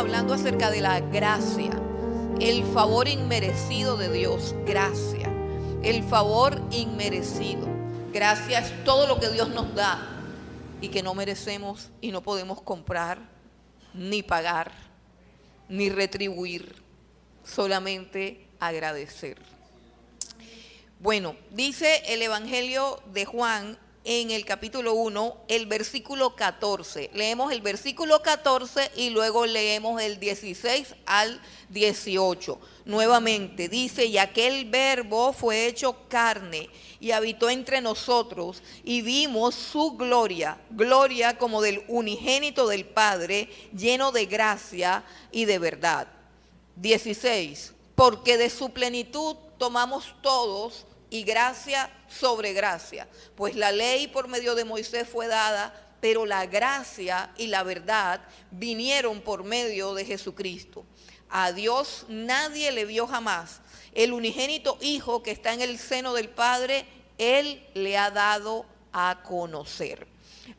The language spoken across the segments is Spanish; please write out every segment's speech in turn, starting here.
hablando acerca de la gracia, el favor inmerecido de Dios. Gracia, el favor inmerecido. Gracia es todo lo que Dios nos da y que no merecemos y no podemos comprar, ni pagar, ni retribuir, solamente agradecer. Bueno, dice el Evangelio de Juan en el capítulo 1, el versículo 14. Leemos el versículo 14 y luego leemos el 16 al 18. Nuevamente dice: y aquel verbo fue hecho carne y habitó entre nosotros, y vimos su gloria, gloria como del unigénito del Padre, lleno de gracia y de verdad. 16. Porque de su plenitud tomamos todos, y gracia sobre gracia. Pues la ley por medio de Moisés fue dada, pero la gracia y la verdad vinieron por medio de Jesucristo. A Dios nadie le vio jamás. El unigénito Hijo que está en el seno del Padre, Él le ha dado a conocer.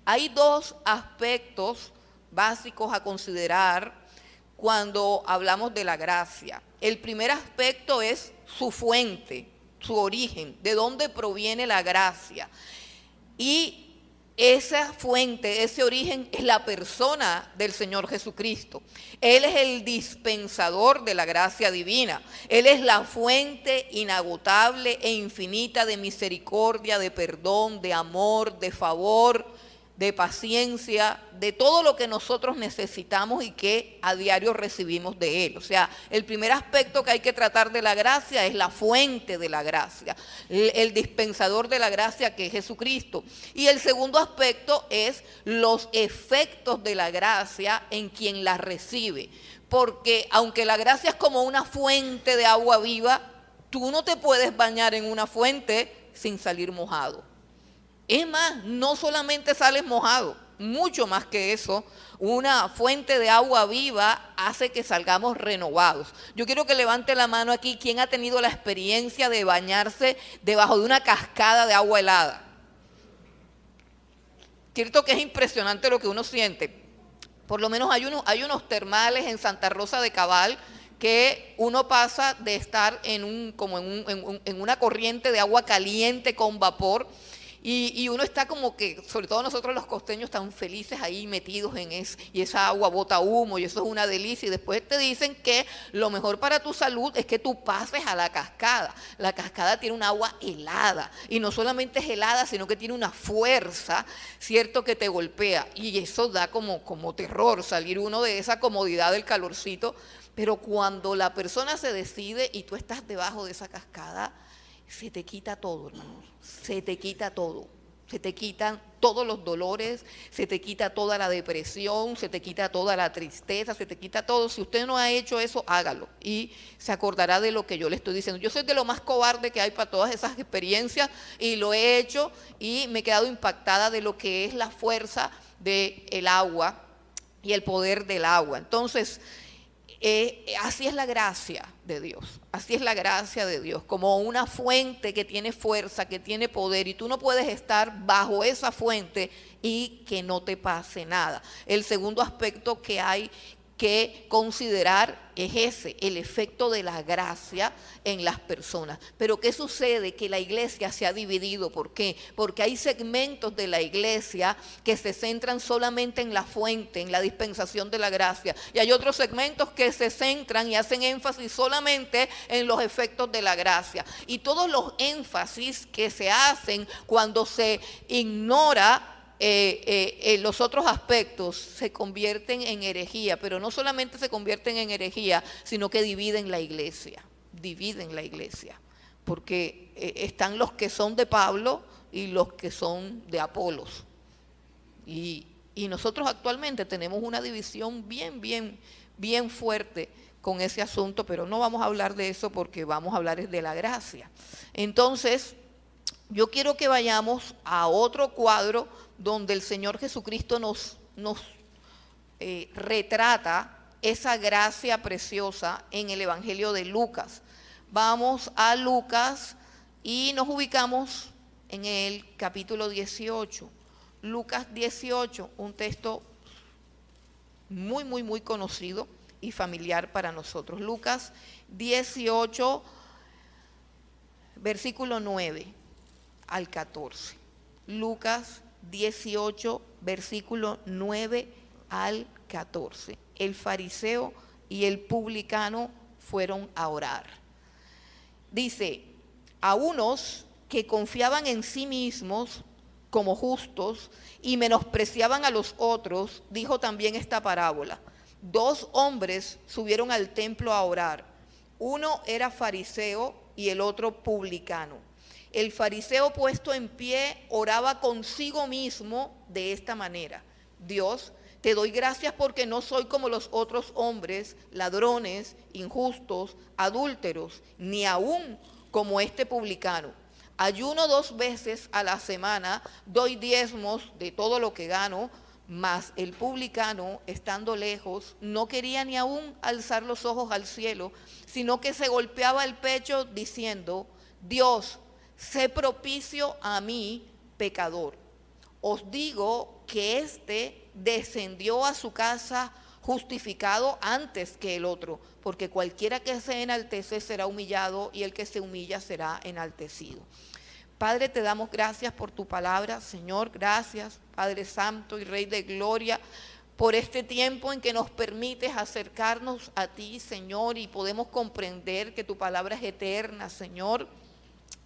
Hay dos aspectos básicos a considerar cuando hablamos de la gracia. El primer aspecto es su fuente, su origen, de dónde proviene la gracia. Y esa fuente, ese origen es la persona del Señor Jesucristo. Él es el dispensador de la gracia divina. Él es la fuente inagotable e infinita de misericordia, de perdón, de amor, de favor, de paciencia, de todo lo que nosotros necesitamos y que a diario recibimos de Él. O sea, el primer aspecto que hay que tratar de la gracia es la fuente de la gracia, el dispensador de la gracia, que es Jesucristo. Y el segundo aspecto es los efectos de la gracia en quien la recibe. Porque aunque la gracia es como una fuente de agua viva, tú no te puedes bañar en una fuente sin salir mojado. Es más, no solamente sales mojado, mucho más que eso. Una fuente de agua viva hace que salgamos renovados. Yo quiero que levante la mano aquí quien ha tenido la experiencia de bañarse debajo de una cascada de agua helada. Cierto que es impresionante lo que uno siente. Por lo menos hay unos termales en Santa Rosa de Cabal que uno pasa de estar en una corriente de agua caliente con vapor. Y uno está como que, sobre todo nosotros los costeños, tan felices ahí metidos en eso, y esa agua bota humo y eso es una delicia. Y después te dicen que lo mejor para tu salud es que tú pases a la cascada. La cascada tiene un agua helada, y no solamente es helada, sino que tiene una fuerza, cierto, que te golpea, y eso da como terror salir uno de esa comodidad del calorcito. Pero cuando la persona se decide y tú estás debajo de esa cascada, se te quita todo, hermanos, se te quita todo. Se te quitan todos los dolores, se te quita toda la depresión, se te quita toda la tristeza, se te quita todo. Si usted no ha hecho eso, hágalo y se acordará de lo que yo le estoy diciendo. Yo soy de lo más cobarde que hay para todas esas experiencias y lo he hecho y me he quedado impactada de lo que es la fuerza del agua y el poder del agua. Entonces, así es la gracia de Dios, así es la gracia de Dios, como una fuente que tiene fuerza, que tiene poder, y tú no puedes estar bajo esa fuente y que no te pase nada. El segundo aspecto que hay que considerar es ese, el efecto de la gracia en las personas. Pero ¿qué sucede? Que la iglesia se ha dividido. ¿Por qué? Porque hay segmentos de la iglesia que se centran solamente en la fuente, en la dispensación de la gracia. Y hay otros segmentos que se centran y hacen énfasis solamente en los efectos de la gracia. Y todos los énfasis que se hacen cuando se ignora los otros aspectos se convierten en herejía, pero no solamente se convierten en herejía, sino que dividen la iglesia, porque están los que son de Pablo y los que son de Apolos, y nosotros actualmente tenemos una división bien fuerte con ese asunto, pero no vamos a hablar de eso porque vamos a hablar de la gracia. Entonces, yo quiero que vayamos a otro cuadro donde el Señor Jesucristo nos retrata esa gracia preciosa en el Evangelio de Lucas. Vamos a Lucas y nos ubicamos en el capítulo 18. Lucas 18, un texto muy conocido y familiar para nosotros. Lucas 18, versículo 9 al 14. Lucas 18, versículo 9 al 14. El fariseo y el publicano fueron a orar. Dice, a unos que confiaban en sí mismos como justos y menospreciaban a los otros, dijo también esta parábola. 2 hombres subieron al templo a orar. Uno era fariseo y el otro publicano. El fariseo, puesto en pie, oraba consigo mismo de esta manera: Dios, te doy gracias porque no soy como los otros hombres, ladrones, injustos, adúlteros, ni aún como este publicano. Ayuno 2 veces a la semana, doy diezmos de todo lo que gano. Mas el publicano, estando lejos, no quería ni aún alzar los ojos al cielo, sino que se golpeaba el pecho diciendo: Dios, sé propicio a mí, pecador. Os digo que éste descendió a su casa justificado antes que el otro, porque cualquiera que se enaltece será humillado, y el que se humilla será enaltecido. Padre, te damos gracias por tu palabra, Señor. Gracias, Padre Santo y Rey de Gloria, por este tiempo en que nos permites acercarnos a ti, Señor, y podemos comprender que tu palabra es eterna, Señor.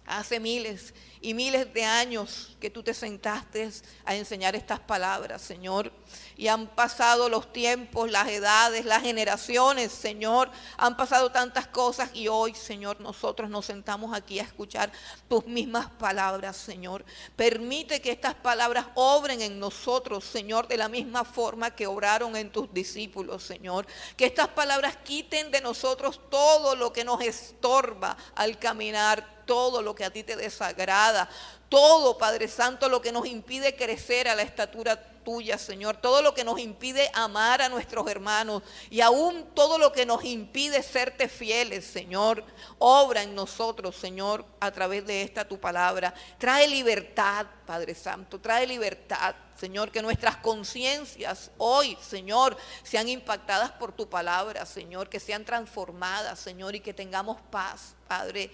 Hace miles y miles de años que tú te sentaste a enseñar estas palabras, Señor. Y han pasado los tiempos, las edades, las generaciones, Señor. Han pasado tantas cosas y hoy, Señor, nosotros nos sentamos aquí a escuchar tus mismas palabras, Señor. Permite que estas palabras obren en nosotros, Señor, de la misma forma que obraron en tus discípulos, Señor. Que estas palabras quiten de nosotros todo lo que nos estorba al caminar, todo lo que a ti te desagrada, todo, Padre Santo, lo que nos impide crecer a la estatura tuya, Señor, todo lo que nos impide amar a nuestros hermanos y aún todo lo que nos impide serte fieles, Señor. Obra en nosotros, Señor, a través de esta tu palabra. Trae libertad, Padre Santo, trae libertad, Señor, que nuestras conciencias hoy, Señor, sean impactadas por tu palabra, Señor, que sean transformadas, Señor, y que tengamos paz, Padre,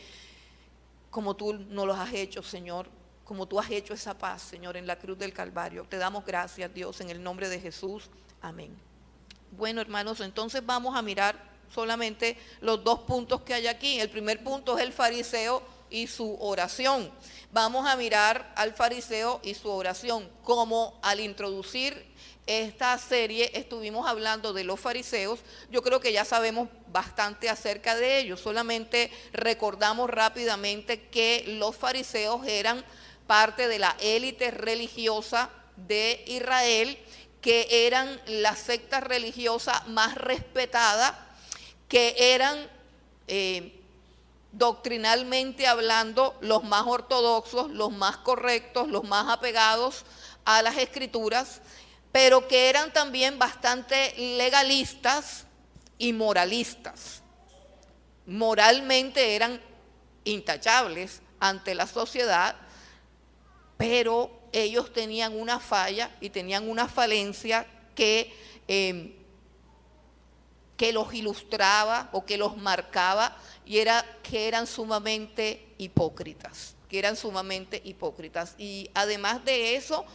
como tú nos los has hecho, Señor, como tú has hecho esa paz, Señor, en la cruz del Calvario. Te damos gracias, Dios, en el nombre de Jesús. Amén. Bueno, hermanos, entonces vamos a mirar solamente los 2 puntos que hay aquí. El primer punto es el fariseo y su oración. Vamos a mirar al fariseo y su oración. Como al introducir esta serie estuvimos hablando de los fariseos, yo creo que ya sabemos bastante acerca de ellos. Solamente recordamos rápidamente que los fariseos eran parte de la élite religiosa de Israel, que eran la secta religiosa más respetada, que eran doctrinalmente hablando los más ortodoxos, los más correctos, los más apegados a las escrituras, pero que eran también bastante legalistas y moralistas. Moralmente eran intachables ante la sociedad, pero ellos tenían una falla y tenían una falencia que los ilustraba o que los marcaba, y era que eran sumamente hipócritas, Y además de eso,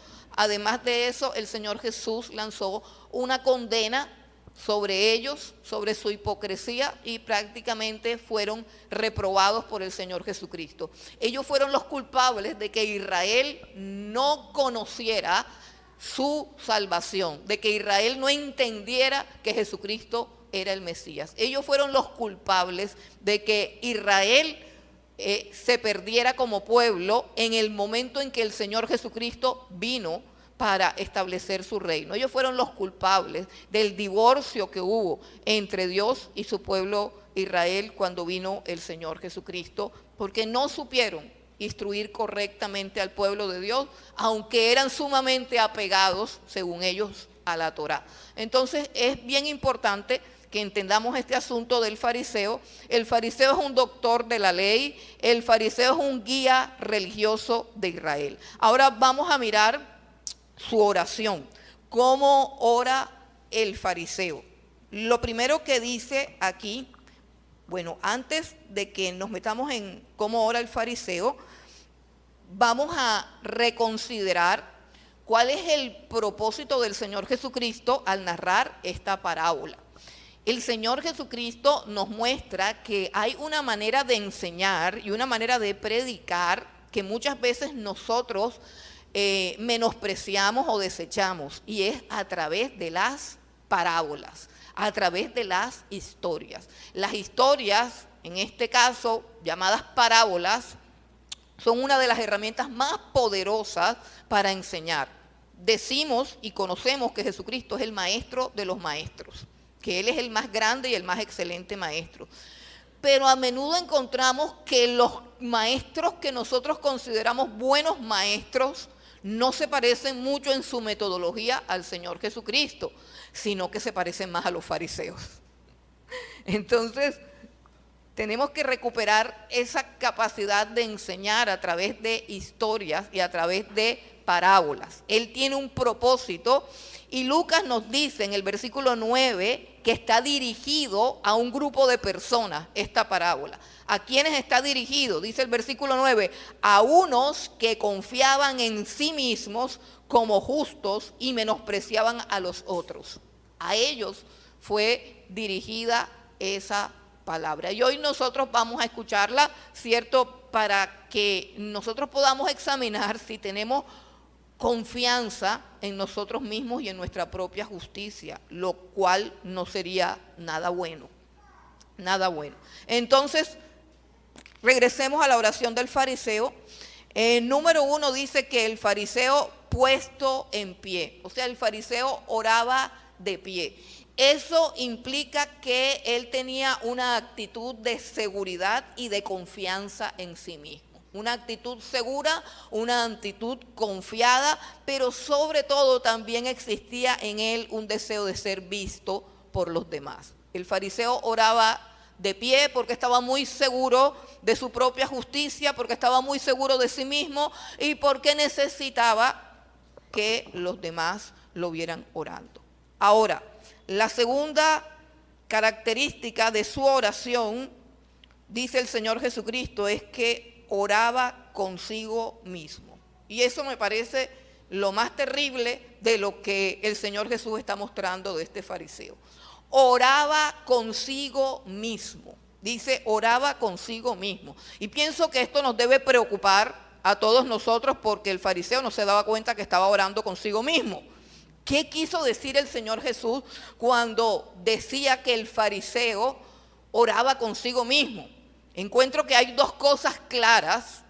el Señor Jesús lanzó una condena sobre ellos, sobre su hipocresía, y prácticamente fueron reprobados por el Señor Jesucristo. Ellos fueron los culpables de que Israel no conociera su salvación, de que Israel no entendiera que Jesucristo era el Mesías. Ellos fueron los culpables de que Israel se perdiera como pueblo en el momento en que el Señor Jesucristo vino para establecer su reino. Ellos fueron los culpables del divorcio que hubo entre Dios y su pueblo Israel cuando vino el Señor Jesucristo, porque no supieron instruir correctamente al pueblo de Dios, aunque eran sumamente apegados, según ellos, a la Torá. Entonces es bien importante que entendamos este asunto del fariseo. El fariseo es un doctor de la ley, el fariseo es un guía religioso de Israel. Ahora vamos a mirar su oración. ¿Cómo ora el fariseo? lo primero que dice aquí, bueno, antes de que nos metamos en cómo ora el fariseo, vamos a reconsiderar cuál es el propósito del Señor Jesucristo al narrar esta parábola. El Señor Jesucristo nos muestra que hay una manera de enseñar y una manera de predicar que muchas veces nosotros menospreciamos o desechamos, y es a través de las parábolas, a través de las historias. Las historias, en este caso llamadas parábolas, son una de las herramientas más poderosas para enseñar. Decimos y conocemos que Jesucristo es el maestro de los maestros, que Él es el más grande y el más excelente maestro. Pero a menudo encontramos que los maestros que nosotros consideramos buenos maestros no se parecen mucho en su metodología al Señor Jesucristo, sino que se parecen más a los fariseos. Entonces, tenemos que recuperar esa capacidad de enseñar a través de historias y a través de parábolas. Él tiene un propósito y Lucas nos dice en el versículo 9 que está dirigido a un grupo de personas esta parábola. ¿A quiénes está dirigido? Dice el versículo 9, a unos que confiaban en sí mismos como justos y menospreciaban a los otros. A ellos fue dirigida esa palabra. Y hoy nosotros vamos a escucharla, ¿cierto? Para que nosotros podamos examinar si tenemos confianza en nosotros mismos y en nuestra propia justicia, lo cual no sería nada bueno, nada bueno. Entonces, regresemos a la oración del fariseo. Número 1 dice que el fariseo puesto en pie, o sea, el fariseo oraba de pie. Eso implica que él tenía una actitud de seguridad y de confianza en sí mismo. Una actitud segura, una actitud confiada, pero sobre todo también existía en él un deseo de ser visto por los demás. El fariseo oraba de pie porque estaba muy seguro de su propia justicia, porque estaba muy seguro de sí mismo y porque necesitaba que los demás lo vieran orando. Ahora, la segunda característica de su oración, dice el Señor Jesucristo, es que oraba consigo mismo. Y eso me parece lo más terrible de lo que el Señor Jesús está mostrando de este fariseo. Oraba consigo mismo. Dice, oraba consigo mismo. Y pienso que esto nos debe preocupar a todos nosotros porque el fariseo no se daba cuenta que estaba orando consigo mismo. ¿Qué quiso decir el Señor Jesús cuando decía que el fariseo oraba consigo mismo? Encuentro que hay dos cosas claras,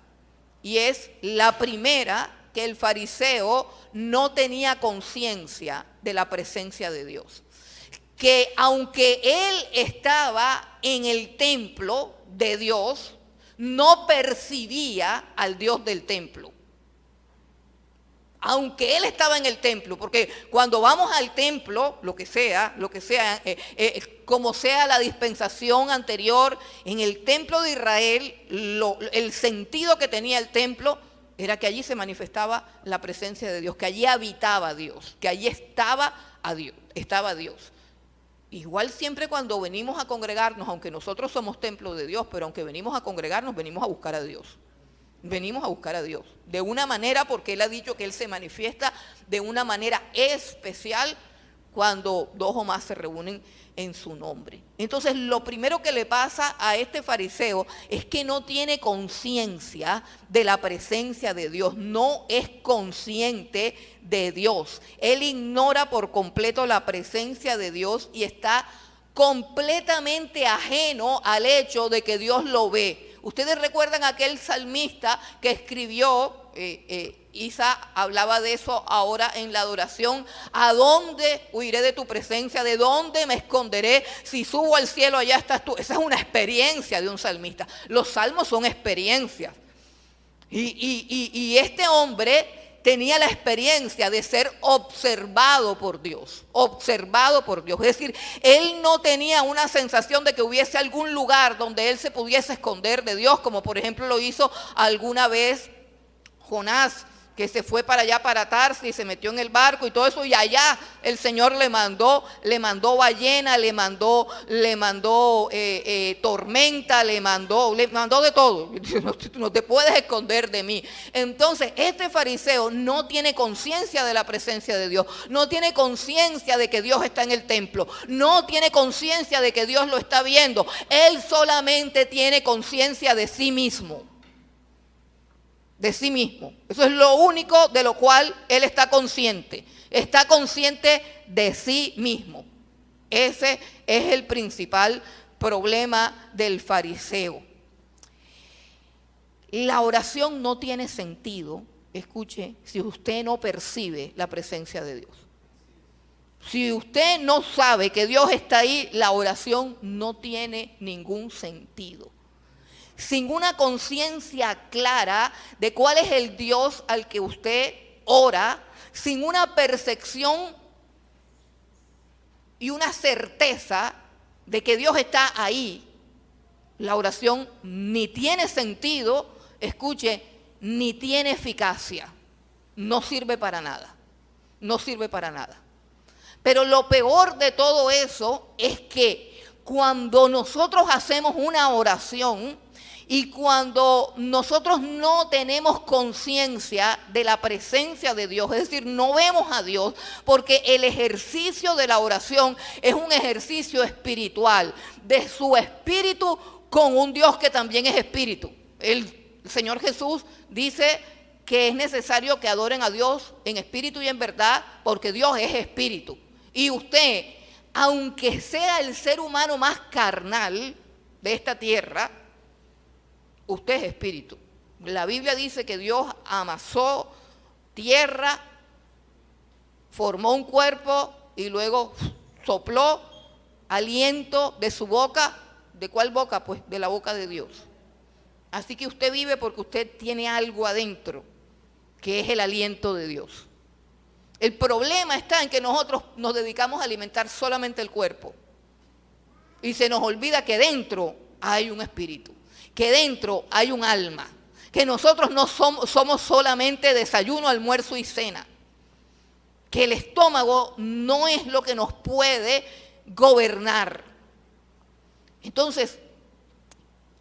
y es la primera, que el fariseo no tenía conciencia de la presencia de Dios. Que aunque él estaba en el templo de Dios, no percibía al Dios del templo. Aunque él estaba en el templo, porque cuando vamos al templo, lo que sea, como sea la dispensación anterior, en el templo de Israel, el sentido que tenía el templo era que allí se manifestaba la presencia de Dios, que allí habitaba Dios, que allí estaba Dios. Igual siempre cuando venimos a congregarnos, aunque nosotros somos templo de Dios, pero aunque venimos a congregarnos, venimos a buscar a Dios. Venimos a buscar a Dios de una manera, porque Él ha dicho que Él se manifiesta de una manera especial cuando dos o más se reúnen en su nombre. Entonces, lo primero que le pasa a este fariseo es que no tiene conciencia de la presencia de Dios, no es consciente de Dios. Él ignora por completo la presencia de Dios y está completamente ajeno al hecho de que Dios lo ve. Ustedes recuerdan aquel salmista que escribió, Isa hablaba de eso ahora en la adoración: ¿a dónde huiré de tu presencia? ¿De dónde me esconderé? Si subo al cielo, allá estás tú. Esa es una experiencia de un salmista. Los salmos son experiencias. Y este hombre tenía la experiencia de ser observado por Dios, Es decir, él no tenía una sensación de que hubiese algún lugar donde él se pudiese esconder de Dios, como por ejemplo lo hizo alguna vez Jonás que se fue para allá, para Tarsis, y se metió en el barco y todo eso, y allá el Señor le mandó ballena, le mandó tormenta, le mandó de todo. No te puedes esconder de mí. Entonces, este fariseo no tiene conciencia de la presencia de Dios, no tiene conciencia de que Dios está en el templo, no tiene conciencia de que Dios lo está viendo. Él solamente tiene conciencia de sí mismo. De sí mismo. Eso es lo único de lo cual él está consciente. Está consciente de sí mismo. Ese es el principal problema del fariseo. La oración no tiene sentido, escuche, si usted no percibe la presencia de Dios. Si usted no sabe que Dios está ahí, la oración no tiene ningún sentido. Sin una conciencia clara de cuál es el Dios al que usted ora, sin una percepción y una certeza de que Dios está ahí, la oración ni tiene sentido, escuche, ni tiene eficacia. No sirve para nada. No sirve para nada. Pero lo peor de todo eso es que cuando nosotros hacemos una oración, y cuando nosotros no tenemos conciencia de la presencia de Dios, es decir, no vemos a Dios, porque el ejercicio de la oración es un ejercicio espiritual, de su espíritu con un Dios que también es espíritu. El Señor Jesús dice que es necesario que adoren a Dios en espíritu y en verdad, porque Dios es espíritu. Y usted, aunque sea el ser humano más carnal de esta tierra, usted es espíritu. La Biblia dice que Dios amasó tierra, formó un cuerpo y luego sopló aliento de su boca. ¿De cuál boca? Pues de la boca de Dios. Así que usted vive porque usted tiene algo adentro, que es el aliento de Dios. El problema está en que nosotros nos dedicamos a alimentar solamente el cuerpo. Y se nos olvida que dentro hay un espíritu, que dentro hay un alma, que nosotros no somos solamente desayuno, almuerzo y cena, que el estómago no es lo que nos puede gobernar. Entonces,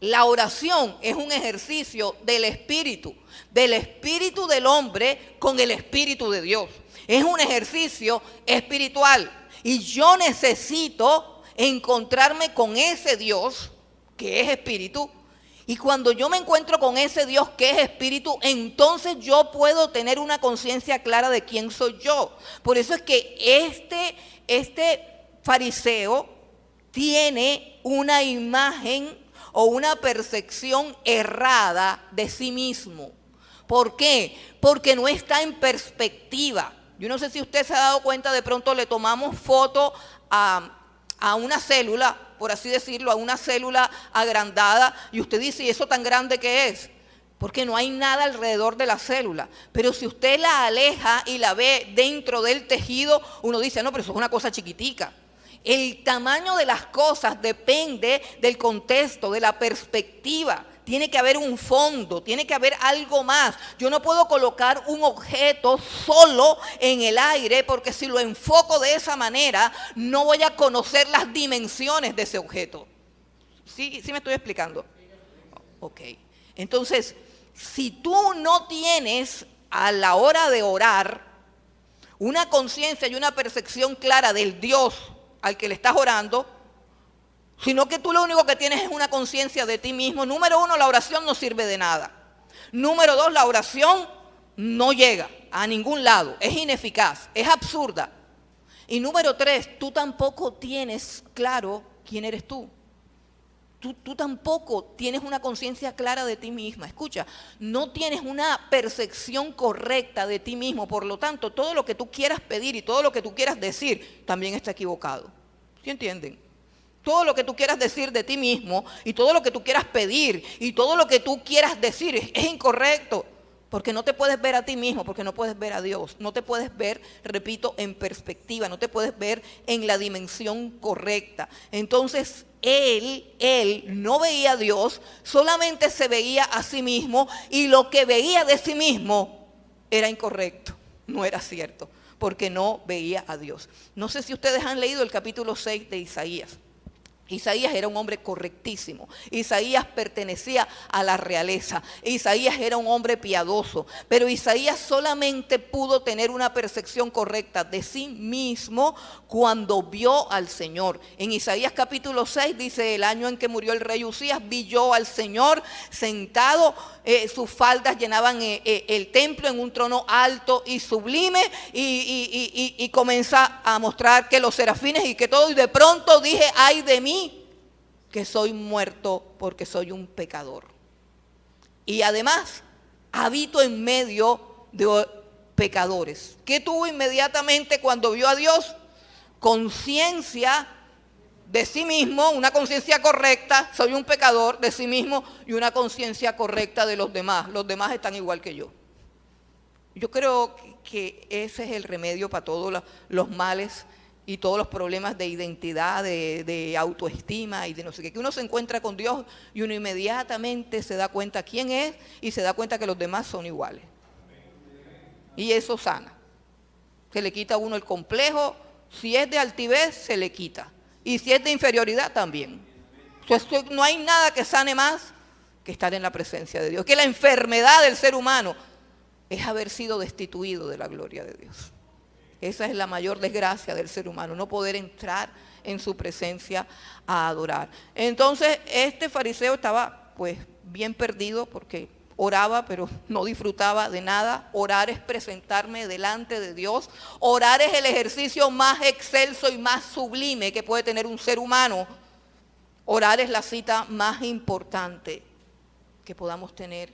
la oración es un ejercicio del espíritu del hombre con el espíritu de Dios. Es un ejercicio espiritual y yo necesito encontrarme con ese Dios que es espíritu. Y cuando yo me encuentro con ese Dios que es espíritu, entonces yo puedo tener una conciencia clara de quién soy yo. Por eso es que este fariseo tiene una imagen o una percepción errada de sí mismo. ¿Por qué? Porque no está en perspectiva. Yo no sé si usted se ha dado cuenta, de pronto le tomamos foto a una célula, por así decirlo, a una célula agrandada, y usted dice, ¿y eso tan grande que es? Porque no hay nada alrededor de la célula. Pero si usted la aleja y la ve dentro del tejido, uno dice, no, pero eso es una cosa chiquitica. El tamaño de las cosas depende del contexto, de la perspectiva. Tiene que haber un fondo, tiene que haber algo más. Yo no puedo colocar un objeto solo en el aire, porque si lo enfoco de esa manera, no voy a conocer las dimensiones de ese objeto. ¿Sí me estoy explicando? Ok. Entonces, si tú no tienes a la hora de orar una conciencia y una percepción clara del Dios al que le estás orando, sino que tú lo único que tienes es una conciencia de ti mismo, número uno, la oración no sirve de nada. Número dos, la oración no llega a ningún lado, es ineficaz, es absurda. Y número tres, tú tampoco tienes claro quién eres tú. Tú tampoco tienes una conciencia clara de ti misma. Escucha, no tienes una percepción correcta de ti mismo. Por lo tanto, todo lo que tú quieras pedir y todo lo que tú quieras decir también está equivocado. ¿Sí entienden? Todo lo que tú quieras decir de ti mismo y todo lo que tú quieras pedir y todo lo que tú quieras decir es incorrecto. Porque no te puedes ver a ti mismo, porque no puedes ver a Dios. No te puedes ver, repito, en perspectiva. No te puedes ver en la dimensión correcta. Entonces, él no veía a Dios, solamente se veía a sí mismo. Y lo que veía de sí mismo era incorrecto, no era cierto, porque no veía a Dios. No sé si ustedes han leído el capítulo 6 de Isaías. Isaías era un hombre correctísimo. Isaías pertenecía a la realeza. Isaías era un hombre piadoso. Pero Isaías solamente pudo tener una percepción correcta de sí mismo cuando vio al Señor. En Isaías capítulo 6 dice: el año en que murió el rey Usías, vi yo al Señor sentado, sus faldas llenaban el templo en un trono alto y sublime, y comienza a mostrar que los serafines y que todo, y de pronto dije: ay de mí, que soy muerto, porque soy un pecador. Y además habito en medio de pecadores. ¿Qué tuvo inmediatamente cuando vio a Dios? Conciencia de sí mismo, una conciencia correcta, soy un pecador, de sí mismo, y una conciencia correcta de los demás. Los demás están igual que yo. Yo creo que ese es el remedio para todos los males y todos los problemas de identidad, de autoestima y de no sé qué. Que uno se encuentra con Dios y uno inmediatamente se da cuenta quién es y se da cuenta que los demás son iguales. Y eso sana. Se le quita a uno el complejo. Si es de altivez, se le quita. Y si es de inferioridad, también. Entonces, no hay nada que sane más que estar en la presencia de Dios. Que la enfermedad del ser humano es haber sido destituido de la gloria de Dios. Esa es la mayor desgracia del ser humano, no poder entrar en su presencia a adorar. Entonces, este fariseo estaba pues bien perdido, porque oraba pero no disfrutaba de nada. Orar es presentarme delante de Dios. Orar es el ejercicio más excelso y más sublime que puede tener un ser humano. Orar es la cita más importante que podamos tener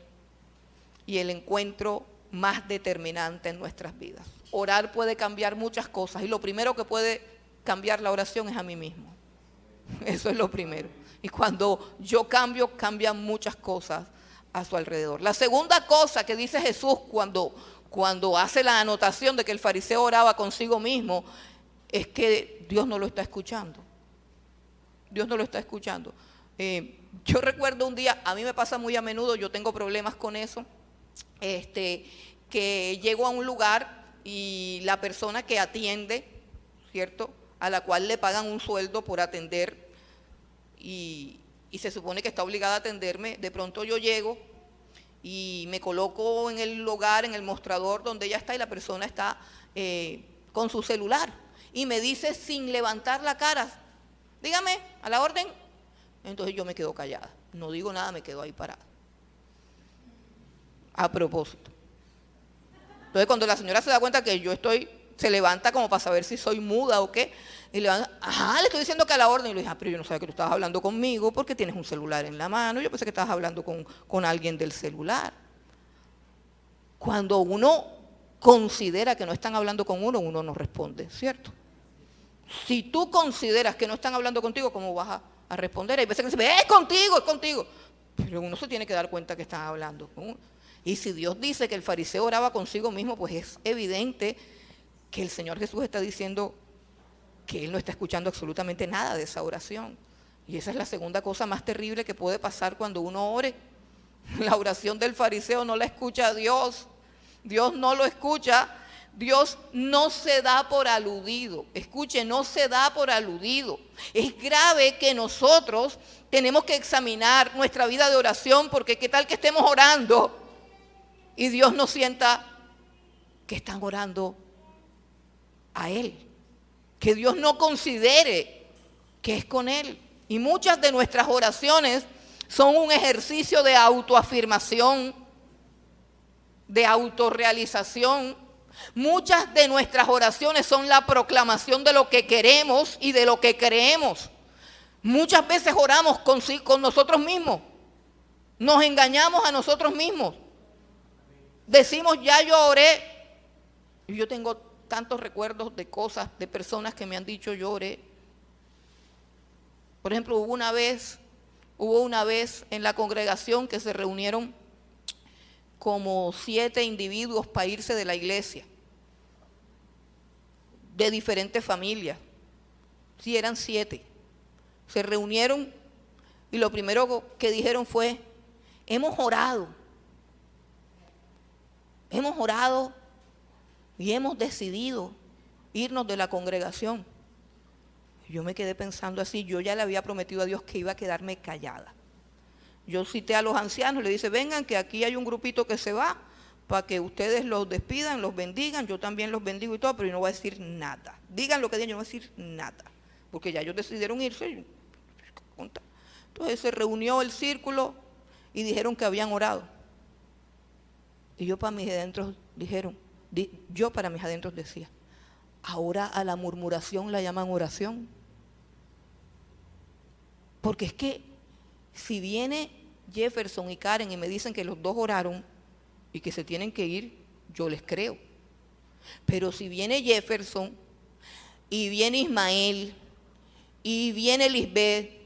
y el encuentro más determinante en nuestras vidas. Orar puede cambiar muchas cosas, y lo primero que puede cambiar la oración es a mí mismo. Eso es lo primero. Y cuando yo cambio, cambian muchas cosas a su alrededor. La segunda cosa que dice Jesús cuando hace la anotación de que el fariseo oraba consigo mismo, es que Dios no lo está escuchando. Dios no lo está escuchando. Yo recuerdo un día, a mí me pasa muy a menudo, yo tengo problemas con eso, que llego a un lugar y la persona que atiende, ¿cierto?, a la cual le pagan un sueldo por atender y se supone que está obligada a atenderme, de pronto yo llego y me coloco en el lugar, en el mostrador donde ella está, y la persona está con su celular y me dice sin levantar la cara: dígame, a la orden. Entonces yo me quedo callada, no digo nada, me quedo ahí parada. A propósito. Entonces cuando la señora se da cuenta que yo se levanta como para saber si soy muda o qué, y le van: le estoy diciendo que a la orden. Y le dije: pero yo no sabía que tú estabas hablando conmigo porque tienes un celular en la mano. Yo pensé que estabas hablando con alguien del celular. Cuando uno considera que no están hablando con uno, uno no responde, ¿cierto? Si tú consideras que no están hablando contigo, ¿cómo vas a responder? Hay veces que dicen: es contigo. Pero uno se tiene que dar cuenta que están hablando con uno. Y si Dios dice que el fariseo oraba consigo mismo, pues es evidente que el Señor Jesús está diciendo que Él no está escuchando absolutamente nada de esa oración. Y esa es la segunda cosa más terrible que puede pasar cuando uno ore. La oración del fariseo no la escucha a Dios. Dios no lo escucha. Dios no se da por aludido. Escuche, no se da por aludido. Es grave que nosotros tenemos que examinar nuestra vida de oración, porque qué tal que estemos orando y Dios no sienta que están orando a Él, que Dios no considere que es con Él. Y muchas de nuestras oraciones son un ejercicio de autoafirmación, de autorrealización. Muchas de nuestras oraciones son la proclamación de lo que queremos y de lo que creemos. Muchas veces oramos con nosotros mismos, nos engañamos a nosotros mismos. Decimos: ya yo oré. Y yo tengo tantos recuerdos de cosas, de personas que me han dicho: yo oré. Por ejemplo, hubo una vez en la congregación que se reunieron como 7 individuos para irse de la iglesia, de diferentes familias. Sí, eran 7. Se reunieron y lo primero que dijeron fue: hemos orado hemos orado y hemos decidido irnos de la congregación. Yo me quedé pensando así, yo ya le había prometido a Dios que iba a quedarme callada. Yo cité a los ancianos, le dije, vengan que aquí hay un grupito que se va, para que ustedes los despidan, los bendigan, yo también los bendigo y todo, pero yo no voy a decir nada. Digan lo que digan, yo no voy a decir nada, porque ya ellos decidieron irse. Entonces se reunió el círculo y dijeron que habían orado. Y yo para mis adentros decía, ahora a la murmuración la llaman oración. Porque es que si viene Jefferson y Karen y me dicen que los dos oraron y que se tienen que ir, yo les creo. Pero si viene Jefferson y viene Ismael y viene Lisbeth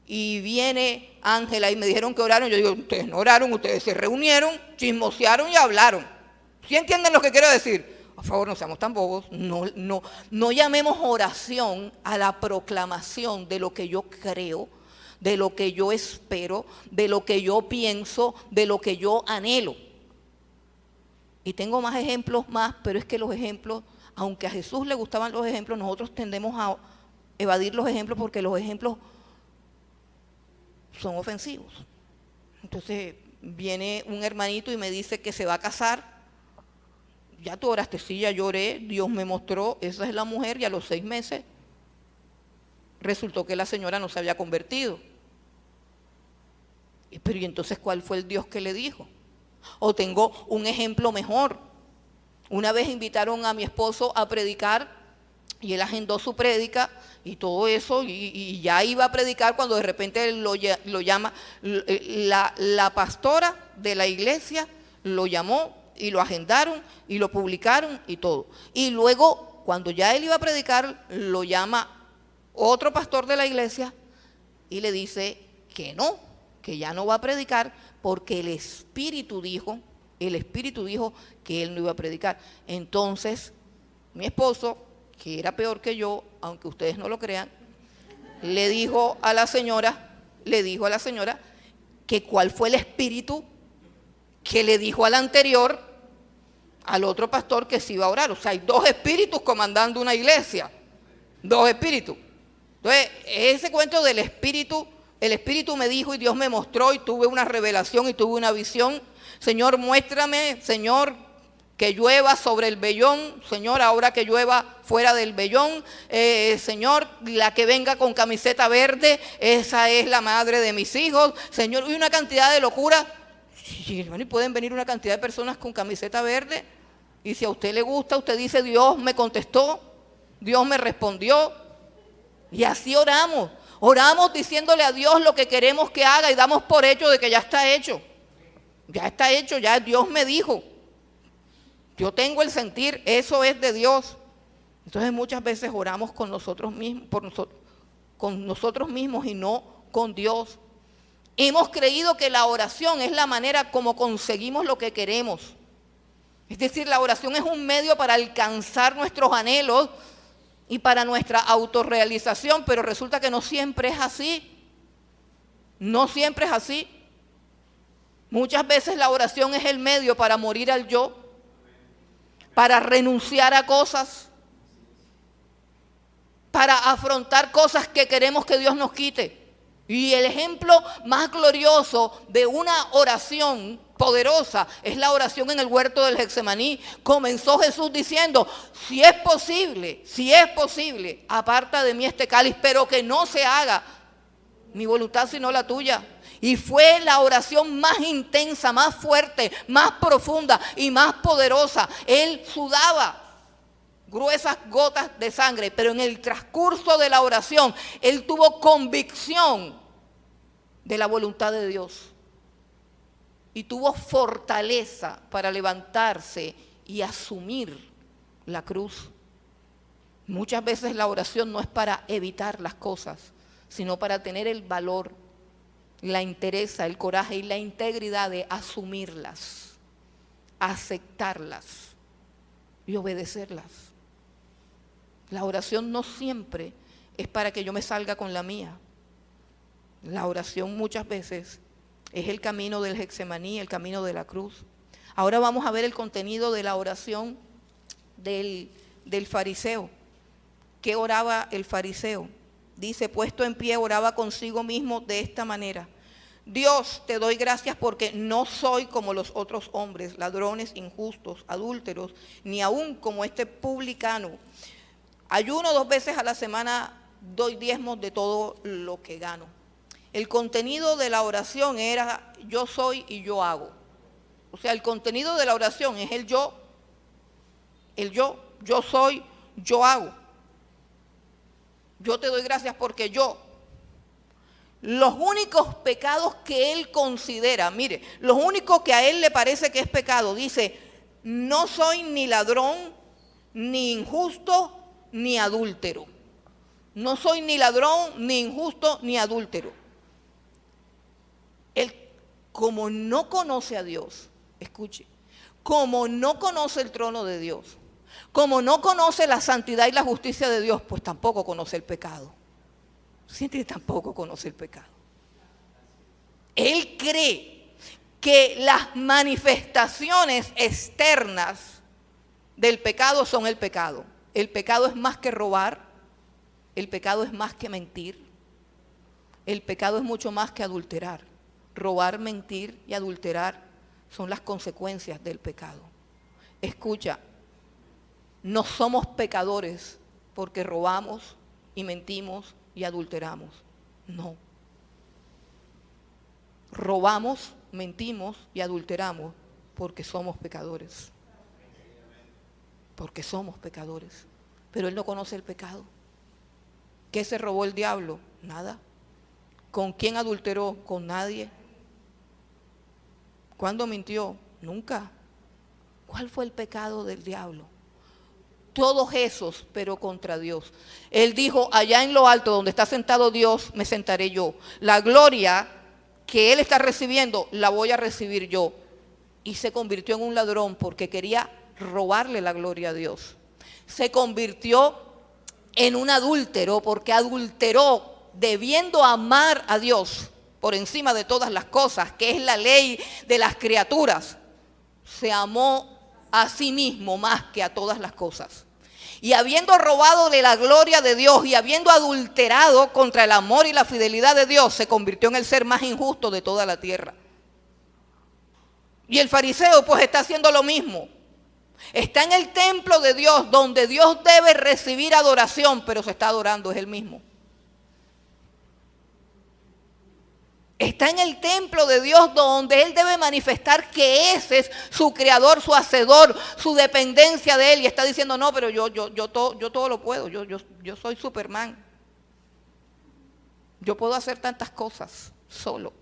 y viene Ángela y me dijeron que oraron, yo digo, ustedes no oraron, ustedes se reunieron, chismosearon y hablaron. ¿Sí entienden lo que quiero decir? Por favor, no seamos tan bobos, no llamemos oración a la proclamación de lo que yo creo, de lo que yo espero, de lo que yo pienso, de lo que yo anhelo. Y tengo más ejemplos pero es que los ejemplos, aunque a Jesús le gustaban los ejemplos, nosotros tendemos a evadir los ejemplos porque los ejemplos son ofensivos. Entonces viene un hermanito y me dice que se va a casar. Ya tú oraste, sí, ya lloré, Dios me mostró, esa es la mujer, y a los 6 meses resultó que la señora no se había convertido. Pero ¿y entonces cuál fue el Dios que le dijo? O tengo un ejemplo mejor. Una vez invitaron a mi esposo a predicar y él agendó su prédica y todo eso y ya iba a predicar cuando de repente lo llama la pastora de la iglesia, lo llamó y lo agendaron y lo publicaron y todo. Y luego cuando ya él iba a predicar lo llama otro pastor de la iglesia y le dice que no, que ya no va a predicar porque el Espíritu dijo que él no iba a predicar. Entonces, mi esposo, que era peor que yo, aunque ustedes no lo crean, le dijo a la señora que cuál fue el espíritu que le dijo al anterior, al otro pastor que se iba a orar. O sea, hay 2 espíritus comandando una iglesia. 2 espíritus. Entonces, ese cuento del espíritu, el espíritu me dijo y Dios me mostró y tuve una revelación y tuve una visión. Señor, muéstrame, Señor, que llueva sobre el vellón, Señor, ahora que llueva fuera del vellón, Señor, la que venga con camiseta verde, esa es la madre de mis hijos, Señor, y una cantidad de locura. Sí, hermano, y pueden venir una cantidad de personas con camiseta verde, y si a usted le gusta, usted dice, Dios me contestó, Dios me respondió, y así oramos diciéndole a Dios lo que queremos que haga y damos por hecho de que ya está hecho, ya Dios me dijo. Yo tengo el sentir, eso es de Dios. Entonces muchas veces oramos con nosotros mismos, con nosotros mismos y no con Dios. Hemos creído que la oración es la manera como conseguimos lo que queremos. Es decir, la oración es un medio para alcanzar nuestros anhelos y para nuestra autorrealización, pero resulta que no siempre es así. No siempre es así. Muchas veces la oración es el medio para morir al yo, para renunciar a cosas, para afrontar cosas que queremos que Dios nos quite. Y el ejemplo más glorioso de una oración poderosa es la oración en el huerto del Getsemaní. Comenzó Jesús diciendo, si es posible, aparta de mí este cáliz, pero que no se haga mi voluntad sino la tuya. Y fue la oración más intensa, más fuerte, más profunda y más poderosa. Él sudaba gruesas gotas de sangre, pero en el transcurso de la oración, él tuvo convicción de la voluntad de Dios. Y tuvo fortaleza para levantarse y asumir la cruz. Muchas veces la oración no es para evitar las cosas, sino para tener el valor, la entereza, el coraje y la integridad de asumirlas, aceptarlas y obedecerlas. La oración no siempre es para que yo me salga con la mía. La oración muchas veces es el camino del Getsemaní, el camino de la cruz. Ahora vamos a ver el contenido de la oración del fariseo. ¿Qué oraba el fariseo? Dice, puesto en pie, oraba consigo mismo de esta manera: Dios, te doy gracias porque no soy como los otros hombres, ladrones, injustos, adúlteros, ni aún como este publicano. Ayuno 2 veces a la semana, doy diezmos de todo lo que gano. El contenido de la oración era yo soy y yo hago. O sea, el contenido de la oración es el yo soy, yo hago. Yo te doy gracias porque yo. Los únicos pecados que él considera, mire, los únicos que a él le parece que es pecado, dice, no soy ni ladrón, ni injusto, ni adúltero. No soy ni ladrón, ni injusto, ni adúltero. Él, como no conoce a Dios, escuche, como no conoce el trono de Dios, como no conoce la santidad y la justicia de Dios, pues tampoco conoce el pecado. Siente que tampoco conoce el pecado. Él cree que las manifestaciones externas del pecado son el pecado. El pecado es más que robar, el pecado es más que mentir, el pecado es mucho más que adulterar. Robar, mentir y adulterar son las consecuencias del pecado. Escucha, no somos pecadores porque robamos y mentimos y adulteramos. No. Robamos, mentimos y adulteramos porque somos pecadores. Porque somos pecadores. Pero él no conoce el pecado. ¿Qué se robó el diablo? Nada. ¿Con quién adulteró? Con nadie. ¿Cuándo mintió? Nunca. ¿Cuál fue el pecado del diablo? Todos esos, pero contra Dios. Él dijo, allá en lo alto donde está sentado Dios, me sentaré yo. La gloria que él está recibiendo, la voy a recibir yo. Y se convirtió en un ladrón porque quería robarle la gloria a Dios. Se convirtió en un adúltero porque adulteró, debiendo amar a Dios por encima de todas las cosas, que es la ley de las criaturas. Se amó a sí mismo más que a todas las cosas. Y habiendo robado de la gloria de Dios y habiendo adulterado contra el amor y la fidelidad de Dios, se convirtió en el ser más injusto de toda la tierra. Y el fariseo pues está haciendo lo mismo. Está en el templo de Dios, donde Dios debe recibir adoración, pero se está adorando es él mismo. Está en el templo de Dios donde él debe manifestar que ese es su creador, su hacedor, su dependencia de él. Y está diciendo, no, pero yo todo lo puedo, yo soy Superman. Yo puedo hacer tantas cosas solo.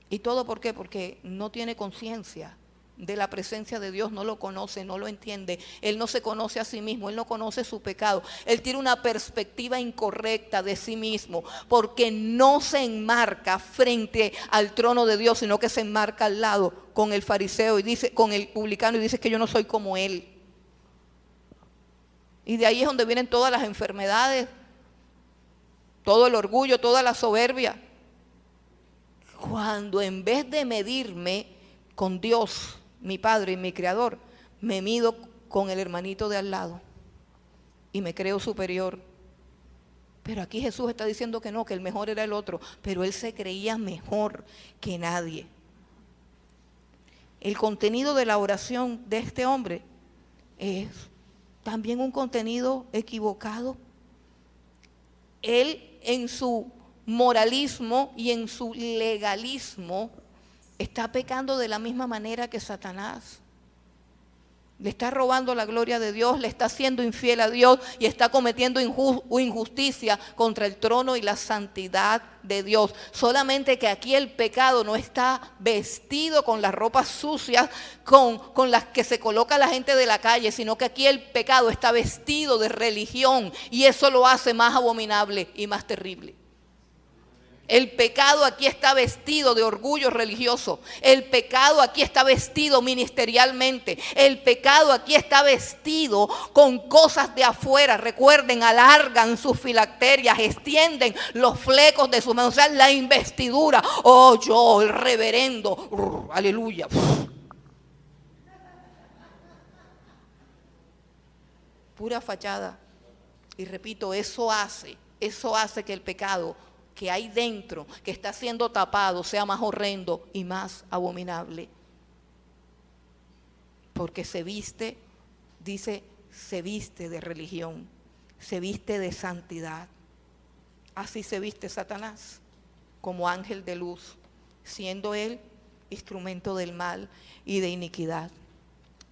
¿Y todo por qué? Porque no tiene conciencia de la presencia de Dios, no lo conoce, no lo entiende. Él no se conoce a sí mismo, él no conoce su pecado. Él tiene una perspectiva incorrecta de sí mismo, porque no se enmarca frente al trono de Dios, sino que se enmarca al lado con el fariseo y dice, con el publicano, y dice que yo no soy como él. Y de ahí es donde vienen todas las enfermedades, todo el orgullo, toda la soberbia. Cuando en vez de medirme con Dios, mi Padre y mi Creador, me mido con el hermanito de al lado y me creo superior. Pero aquí Jesús está diciendo que no, que el mejor era el otro, pero él se creía mejor que nadie. El contenido de la oración de este hombre es también un contenido equivocado. Él en su moralismo y en su legalismo está pecando de la misma manera que Satanás. Le está robando la gloria de Dios, le está siendo infiel a Dios y está cometiendo injusticia contra el trono y la santidad de Dios. Solamente que aquí el pecado no está vestido con las ropas sucias con las que se coloca la gente de la calle, sino que aquí el pecado está vestido de religión y eso lo hace más abominable y más terrible. El pecado aquí está vestido de orgullo religioso. El pecado aquí está vestido ministerialmente. El pecado aquí está vestido con cosas de afuera. Recuerden, alargan sus filacterias, extienden los flecos de su mano, o sea, la investidura. Oh, yo, el reverendo, aleluya. Pura fachada. Y repito, eso hace que el pecado que hay dentro, que está siendo tapado, sea más horrendo y más abominable. Porque se viste, dice, se viste de religión, se viste de santidad. Así se viste Satanás, como ángel de luz, siendo él instrumento del mal y de iniquidad.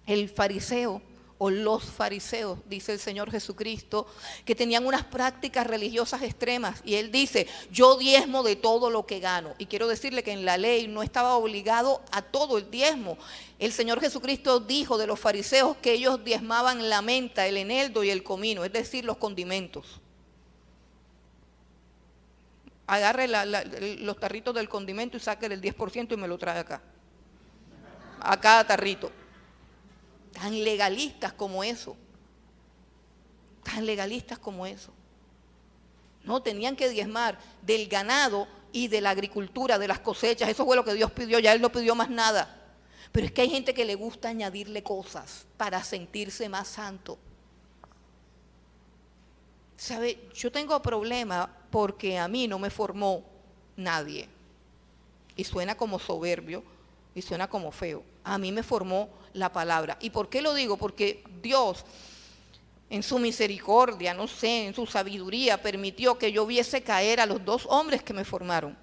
El fariseo o los fariseos, dice el Señor Jesucristo, que tenían unas prácticas religiosas extremas. Y Él dice, yo diezmo de todo lo que gano. Y quiero decirle que en la ley no estaba obligado a todo el diezmo. El Señor Jesucristo dijo de los fariseos que ellos diezmaban la menta, el eneldo y el comino, es decir, los condimentos. Agarre los tarritos del condimento y saque el 10% y me lo trae acá. A cada tarrito. Tan legalistas como eso. Tan legalistas como eso. No, tenían que diezmar del ganado y de la agricultura, de las cosechas. Eso fue lo que Dios pidió, ya Él no pidió más nada. Pero es que hay gente que le gusta añadirle cosas para sentirse más santo. ¿Sabe? Yo tengo problema porque a mí no me formó nadie. Y suena como soberbio y suena como feo. A mí me formó la palabra. ¿Y por qué lo digo? Porque Dios, en su misericordia, no sé, en su sabiduría, permitió que yo viese caer a los dos hombres que me formaron.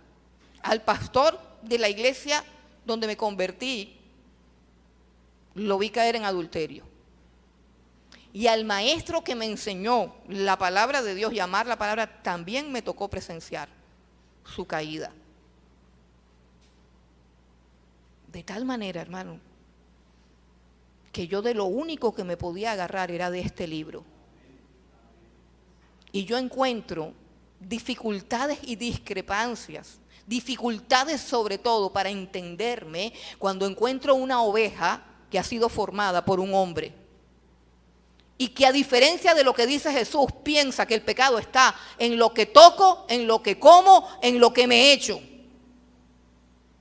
Al pastor de la iglesia donde me convertí, lo vi caer en adulterio. Y al maestro que me enseñó la palabra de Dios y amar la palabra, también me tocó presenciar su caída. De tal manera, hermano, que yo de lo único que me podía agarrar era de este libro. Y yo encuentro dificultades y discrepancias, dificultades sobre todo para entenderme cuando encuentro una oveja que ha sido formada por un hombre. Y que a diferencia de lo que dice Jesús, piensa que el pecado está en lo que toco, en lo que como, en lo que me echo.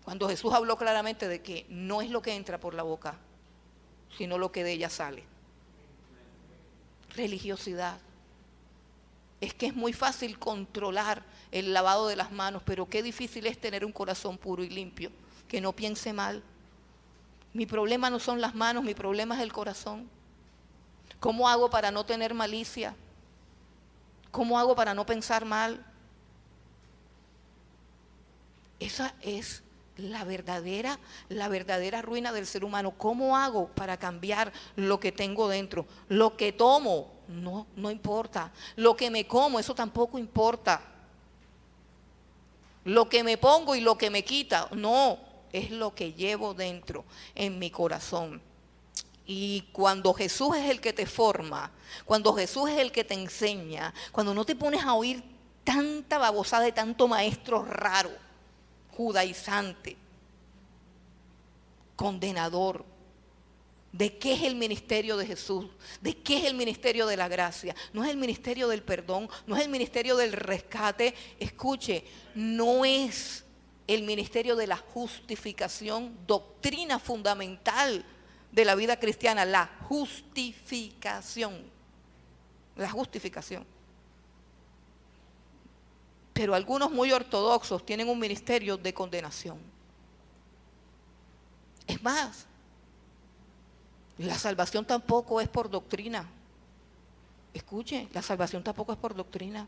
Cuando Jesús habló claramente de que no es lo que entra por la boca, sino lo que de ella sale. Religiosidad. Es que es muy fácil controlar el lavado de las manos, pero qué difícil es tener un corazón puro y limpio, que no piense mal. Mi problema no son las manos, mi problema es el corazón. ¿Cómo hago para no tener malicia? ¿Cómo hago para no pensar mal? Esa es la verdadera ruina del ser humano. ¿Cómo hago para cambiar lo que tengo dentro? Lo que tomo, no importa. Lo que me como, eso tampoco importa. Lo que me pongo y lo que me quita, no, es lo que llevo dentro, en mi corazón. Y cuando Jesús es el que te forma, cuando Jesús es el que te enseña, cuando no te pones a oír tanta babosada de tanto maestro raro, judaizante, condenador, ¿de qué es el ministerio de Jesús? ¿De qué es el ministerio de la gracia? No es el ministerio del perdón, no es el ministerio del rescate. Escuche, no es el ministerio de la justificación, doctrina fundamental de la vida cristiana, la justificación. La justificación. Pero algunos muy ortodoxos tienen un ministerio de condenación. Es más, la salvación tampoco es por doctrina. Escuche, la salvación tampoco es por doctrina.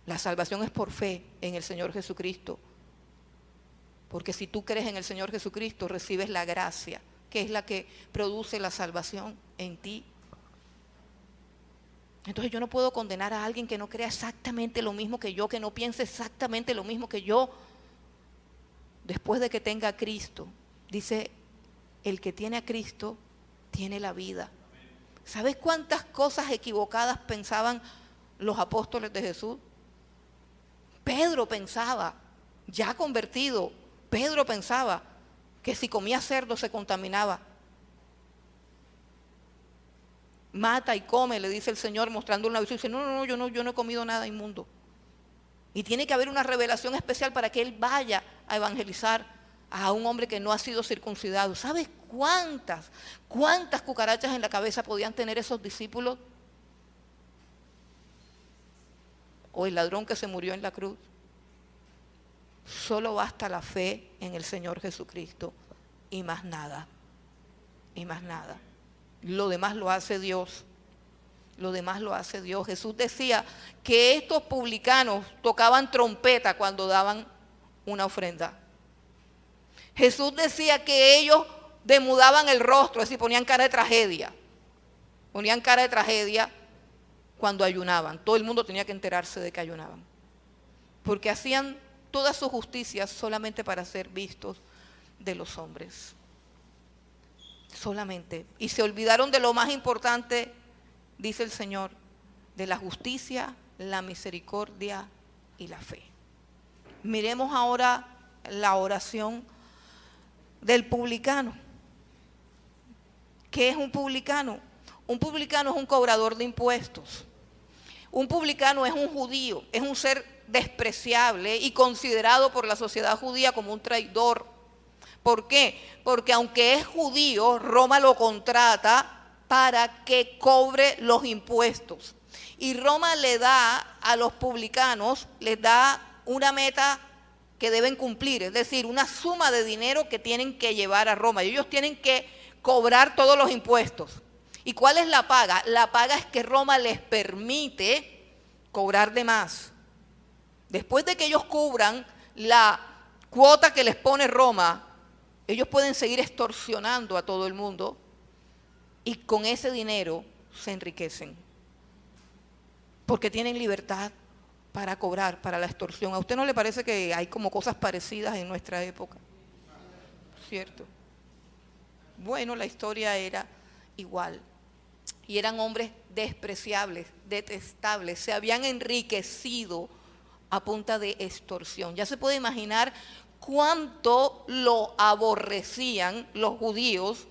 La salvación es por fe en el Señor Jesucristo. Porque si tú crees en el Señor Jesucristo, recibes la gracia, que es la que produce la salvación en ti. Entonces yo no puedo condenar a alguien que no crea exactamente lo mismo que yo, que no piense exactamente lo mismo que yo. Después de que tenga a Cristo, dice, el que tiene a Cristo tiene la vida. ¿Sabes cuántas cosas equivocadas pensaban los apóstoles de Jesús? Pedro pensaba, ya convertido, Pedro pensaba que si comía cerdo se contaminaba. Mata y come, le dice el Señor mostrándole una visión. Dice, no, yo no he comido nada inmundo. Y tiene que haber una revelación especial para que él vaya a evangelizar a un hombre que no ha sido circuncidado. ¿Sabes cuántas cucarachas en la cabeza podían tener esos discípulos? O el ladrón que se murió en la cruz. Solo basta la fe en el Señor Jesucristo y más nada. Y más nada. Lo demás lo hace Dios. Lo demás lo hace Dios. Jesús decía que estos publicanos tocaban trompeta cuando daban una ofrenda. Jesús decía que ellos demudaban el rostro, es decir, ponían cara de tragedia. Ponían cara de tragedia cuando ayunaban. Todo el mundo tenía que enterarse de que ayunaban. Porque hacían toda su justicia solamente para ser vistos de los hombres. Solamente. Y se olvidaron de lo más importante, dice el Señor, de la justicia, la misericordia y la fe. Miremos ahora la oración del publicano. ¿Qué es un publicano? Un publicano es un cobrador de impuestos. Un publicano es un judío, es un ser despreciable y considerado por la sociedad judía como un traidor. ¿Por qué? Porque aunque es judío, Roma lo contrata para que cobre los impuestos. Y Roma le da a los publicanos, les da una meta que deben cumplir, es decir, una suma de dinero que tienen que llevar a Roma. Y ellos tienen que cobrar todos los impuestos. ¿Y cuál es la paga? La paga es que Roma les permite cobrar de más. Después de que ellos cubran la cuota que les pone Roma, ellos pueden seguir extorsionando a todo el mundo y con ese dinero se enriquecen. Porque tienen libertad para cobrar, para la extorsión. ¿A usted no le parece que hay como cosas parecidas en nuestra época? ¿Cierto? Bueno, la historia era igual. Y eran hombres despreciables, detestables. Se habían enriquecido a punta de extorsión. Ya se puede imaginar cuánto lo aborrecían los judíos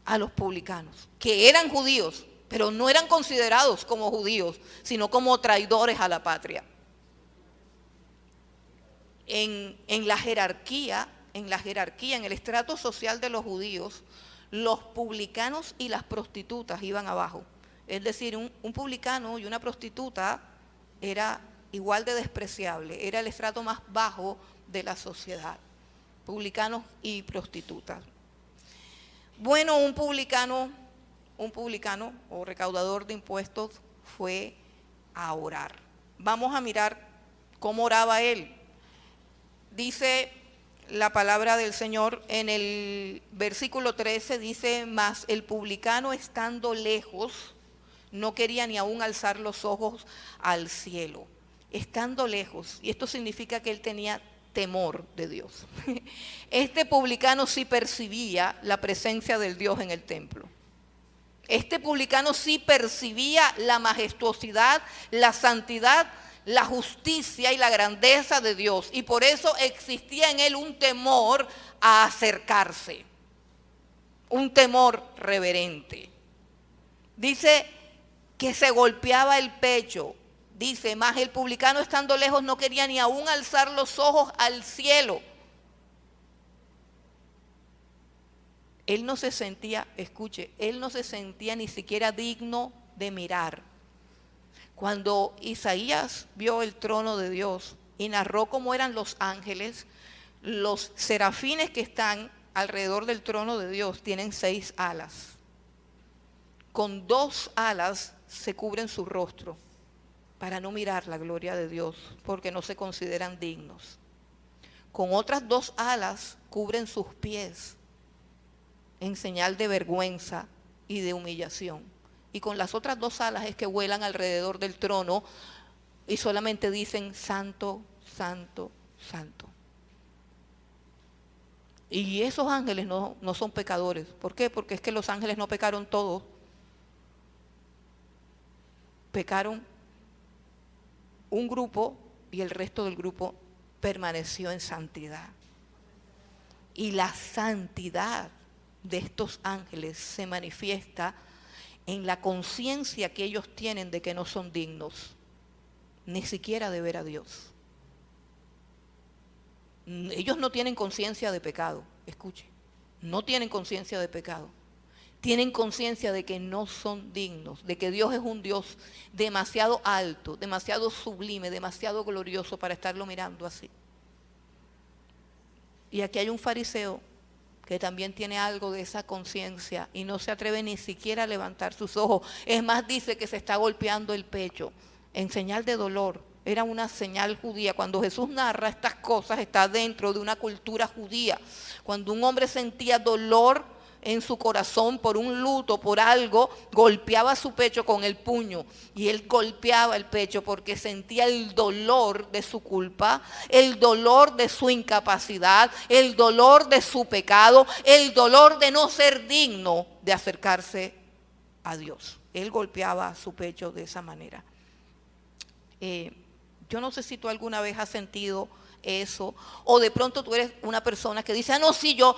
a los publicanos, que eran judíos, pero no eran considerados como judíos, sino como traidores a la patria. En la jerarquía, en el estrato social de los judíos, los publicanos y las prostitutas iban abajo. Es decir, un publicano y una prostituta era igual de despreciable, era el estrato más bajo de la sociedad, publicanos y prostitutas. Bueno, un publicano o recaudador de impuestos fue a orar. Vamos a mirar cómo oraba él. Dice la palabra del Señor en el versículo 13, dice, mas el publicano estando lejos, no quería ni aún alzar los ojos al cielo. Estando lejos, y esto significa que él tenía temor de Dios. Este publicano sí percibía la presencia del Dios en el templo. Este publicano sí percibía la majestuosidad, la santidad, la justicia y la grandeza de Dios. Y por eso existía en él un temor a acercarse, un temor reverente. Dice que se golpeaba el pecho. Dice, mas el publicano estando lejos no quería ni aún alzar los ojos al cielo. Él no se sentía, escuche, él no se sentía ni siquiera digno de mirar. Cuando Isaías vio el trono de Dios y narró cómo eran los ángeles, los serafines que están alrededor del trono de Dios tienen 6 alas. Con 2 alas se cubren su rostro para no mirar la gloria de Dios, porque no se consideran dignos. Con otras 2 alas cubren sus pies en señal de vergüenza y de humillación. Y con las otras 2 alas es que vuelan alrededor del trono y solamente dicen santo, santo, santo. Y esos ángeles no son pecadores. ¿Por qué? Porque es que los ángeles no pecaron todos. Pecaron un grupo y el resto del grupo permaneció en santidad. Y la santidad de estos ángeles se manifiesta en la conciencia que ellos tienen de que no son dignos, ni siquiera de ver a Dios. Ellos no tienen conciencia de pecado, escuche, no tienen conciencia de pecado. Tienen conciencia de que no son dignos, de que Dios es un Dios demasiado alto, demasiado sublime, demasiado glorioso para estarlo mirando así. Y aquí hay un fariseo que también tiene algo de esa conciencia y no se atreve ni siquiera a levantar sus ojos. Es más, dice que se está golpeando el pecho en señal de dolor. Era una señal judía. Cuando Jesús narra estas cosas, está dentro de una cultura judía. Cuando un hombre sentía dolor en su corazón por un luto, por algo, golpeaba su pecho con el puño, y él golpeaba el pecho porque sentía el dolor de su culpa, el dolor de su incapacidad, el dolor de su pecado, el dolor de no ser digno de acercarse a Dios. Él golpeaba su pecho de esa manera. Yo no sé si tú alguna vez has sentido eso, o de pronto tú eres una persona que dice, no, sí, yo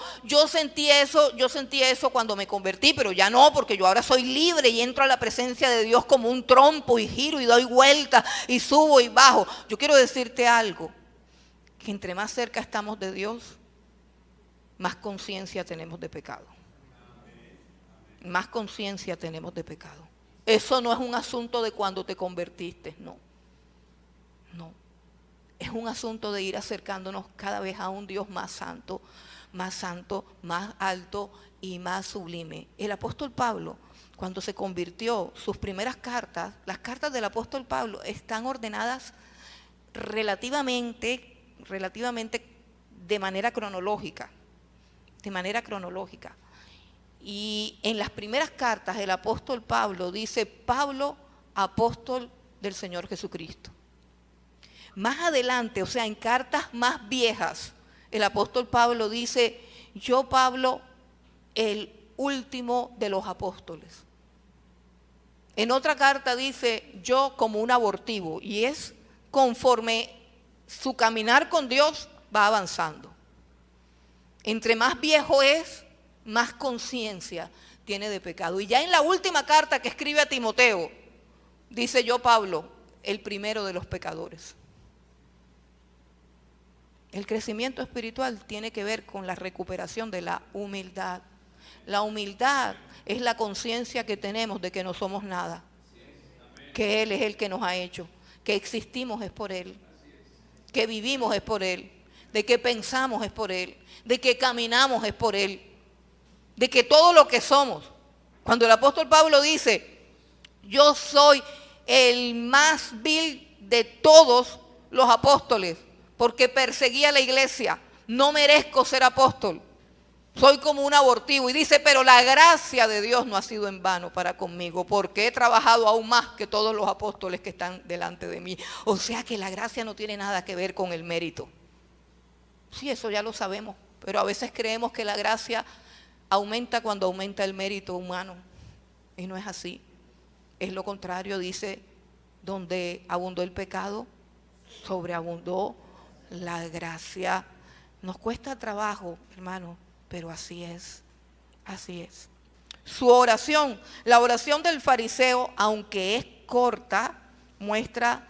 sentí eso cuando me convertí, pero ya no, porque yo ahora soy libre y entro a la presencia de Dios como un trompo y giro y doy vueltas y subo y bajo. Yo quiero decirte algo, que entre más cerca estamos de Dios, más conciencia tenemos de pecado. Más conciencia tenemos de pecado. Eso no es un asunto de cuando te convertiste, no. Es un asunto de ir acercándonos cada vez a un Dios más santo, más alto y más sublime. El apóstol Pablo, cuando se convirtió, sus primeras cartas, las cartas del apóstol Pablo están ordenadas relativamente de manera cronológica. Y en las primeras cartas el apóstol Pablo dice, Pablo, apóstol del Señor Jesucristo. Más adelante, o sea, en cartas más viejas, el apóstol Pablo dice, yo Pablo, el último de los apóstoles. En otra carta dice, yo como un abortivo, y es conforme su caminar con Dios va avanzando. Entre más viejo es, más conciencia tiene de pecado. Y ya en la última carta que escribe a Timoteo, dice yo Pablo, el primero de los pecadores. El crecimiento espiritual tiene que ver con la recuperación de la humildad. La humildad es la conciencia que tenemos de que no somos nada, que Él es el que nos ha hecho, que existimos es por Él, que vivimos es por Él, de que pensamos es por Él, de que caminamos es por Él, de que todo lo que somos. Cuando el apóstol Pablo dice, yo soy el más vil de todos los apóstoles, porque perseguía a la iglesia, no merezco ser apóstol, soy como un abortivo. Y dice, pero la gracia de Dios no ha sido en vano para conmigo, porque he trabajado aún más que todos los apóstoles que están delante de mí. O sea que la gracia no tiene nada que ver con el mérito. Sí, eso ya lo sabemos, pero a veces creemos que la gracia aumenta cuando aumenta el mérito humano, y no es así. Es lo contrario, dice, donde abundó el pecado, sobreabundó la gracia. Nos cuesta trabajo, hermano, pero así es. Su oración, la oración del fariseo, aunque es corta, muestra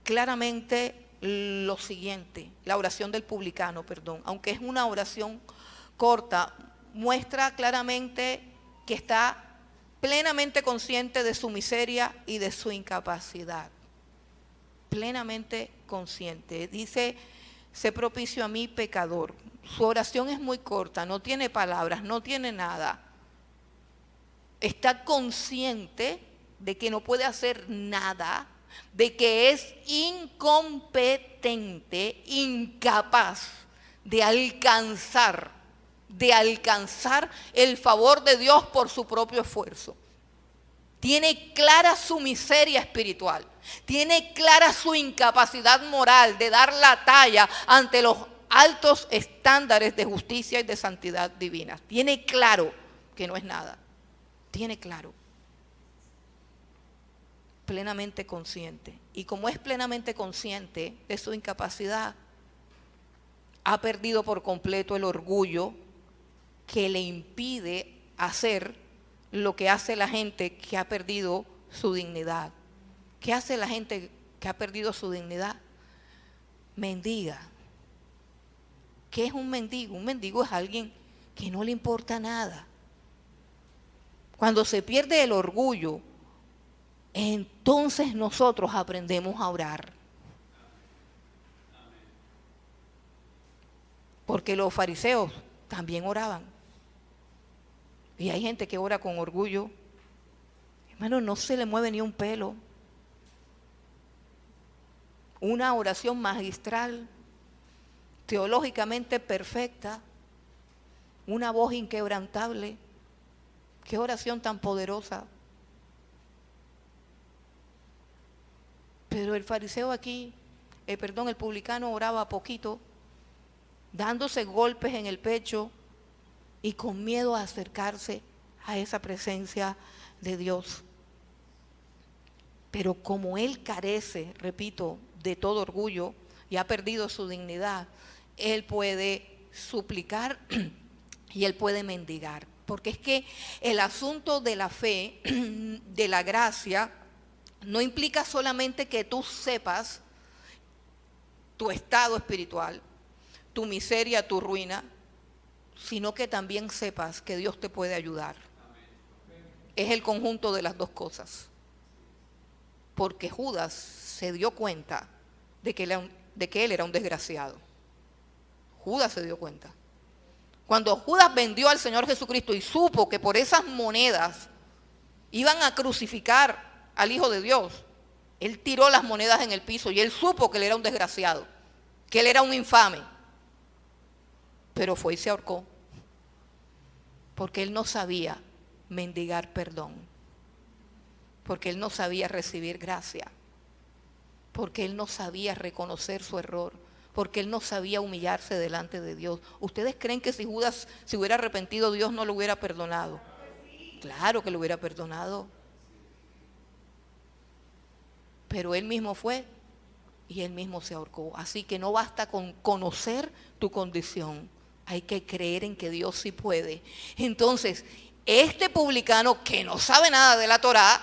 claramente lo siguiente. La oración del publicano, aunque es una oración corta, muestra claramente que está plenamente consciente de su miseria y de su incapacidad. Plenamente consciente. Dice, sé propicio a mí, pecador. Su oración es muy corta, no tiene palabras, no tiene nada. Está consciente de que no puede hacer nada, de que es incompetente, incapaz de alcanzar el favor de Dios por su propio esfuerzo. Tiene clara su miseria espiritual, tiene clara su incapacidad moral de dar la talla ante los altos estándares de justicia y de santidad divina. Tiene claro que no es nada, tiene claro. plenamente consciente. Y como es plenamente consciente de su incapacidad, ha perdido por completo el orgullo que le impide hacer lo que hace la gente que ha perdido su dignidad. ¿Qué hace la gente que ha perdido su dignidad? Mendiga. ¿Qué es un mendigo? Un mendigo es alguien que no le importa nada. Cuando se pierde el orgullo, entonces nosotros aprendemos a orar. Porque los fariseos también oraban. Y hay gente que ora con orgullo. Hermano, no se le mueve ni un pelo. Una oración magistral, teológicamente perfecta, una voz inquebrantable. Qué oración tan poderosa. Pero el fariseo aquí, el publicano oraba poquito, dándose golpes en el pecho y con miedo a acercarse a esa presencia de Dios. Pero como él carece, repito, de todo orgullo y ha perdido su dignidad, él puede suplicar y él puede mendigar. Porque es que el asunto de la fe, de la gracia, no implica solamente que tú sepas tu estado espiritual, tu miseria, tu ruina, sino que también sepas que Dios te puede ayudar. Es el conjunto de las dos cosas. Porque Judas se dio cuenta de que él era un desgraciado. Judas se dio cuenta. Cuando Judas vendió al Señor Jesucristo y supo que por esas monedas iban a crucificar al Hijo de Dios, él tiró las monedas en el piso y él supo que él era un desgraciado, que él era un infame. Pero fue y se ahorcó. Porque él no sabía mendigar perdón. Porque él no sabía recibir gracia. Porque él no sabía reconocer su error. Porque él no sabía humillarse delante de Dios. ¿Ustedes creen que si Judas se hubiera arrepentido, Dios no lo hubiera perdonado? Claro que lo hubiera perdonado. Pero él mismo fue y él mismo se ahorcó. Así que no basta con conocer tu condición. Hay que creer en que Dios sí puede. Entonces, este publicano que no sabe nada de la Torá,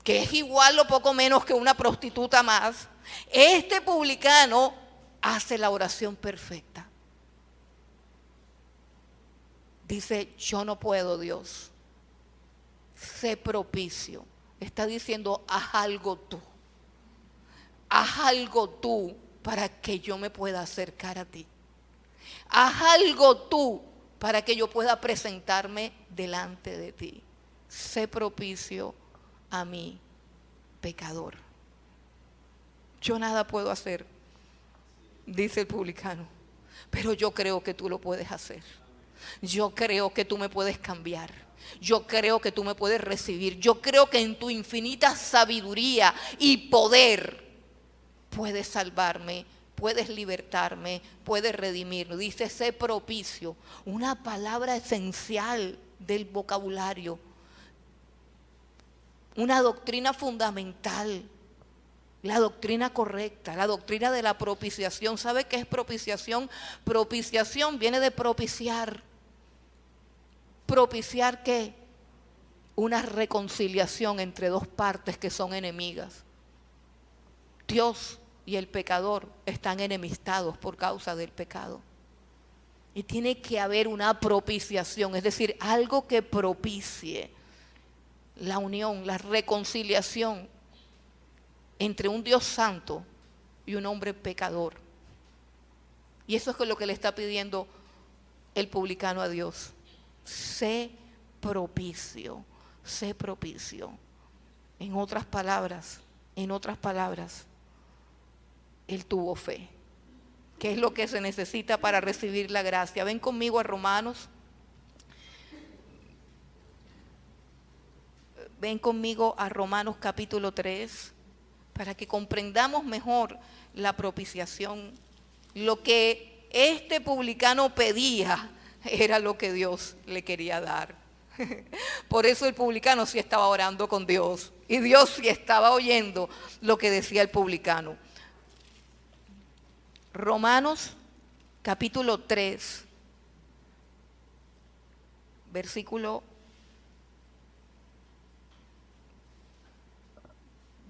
que es igual o poco menos que una prostituta más, este publicano hace la oración perfecta. Dice, yo no puedo, Dios. Sé propicio. Está diciendo, haz algo tú. Haz algo tú para que yo me pueda acercar a ti. Haz algo tú para que yo pueda presentarme delante de ti. Sé propicio a mí, pecador. Yo nada puedo hacer, dice el publicano, pero yo creo que tú lo puedes hacer. Yo creo que tú me puedes cambiar. Yo creo que tú me puedes recibir. Yo creo que en tu infinita sabiduría y poder puedes salvarme, puedes libertarme, puedes redimirme. Dice, sé propicio, una palabra esencial del vocabulario, una doctrina fundamental, la doctrina correcta, la doctrina de la propiciación. ¿Sabe qué es propiciación? Propiciación viene de propiciar. ¿Propiciar qué? Una reconciliación entre dos partes que son enemigas. Dios y el pecador están enemistados por causa del pecado. Y tiene que haber una propiciación, es decir, algo que propicie la unión, la reconciliación entre un Dios santo y un hombre pecador. Y eso es lo que le está pidiendo el publicano a Dios. Sé propicio, sé propicio. En otras palabras, él tuvo fe. ¿Qué es lo que se necesita para recibir la gracia? Ven conmigo a Romanos. Ven conmigo a Romanos capítulo 3, para que comprendamos mejor la propiciación. Lo que este publicano pedía era lo que Dios le quería dar. Por eso el publicano sí estaba orando con Dios. Y Dios sí estaba oyendo lo que decía el publicano. Romanos capítulo 3, versículo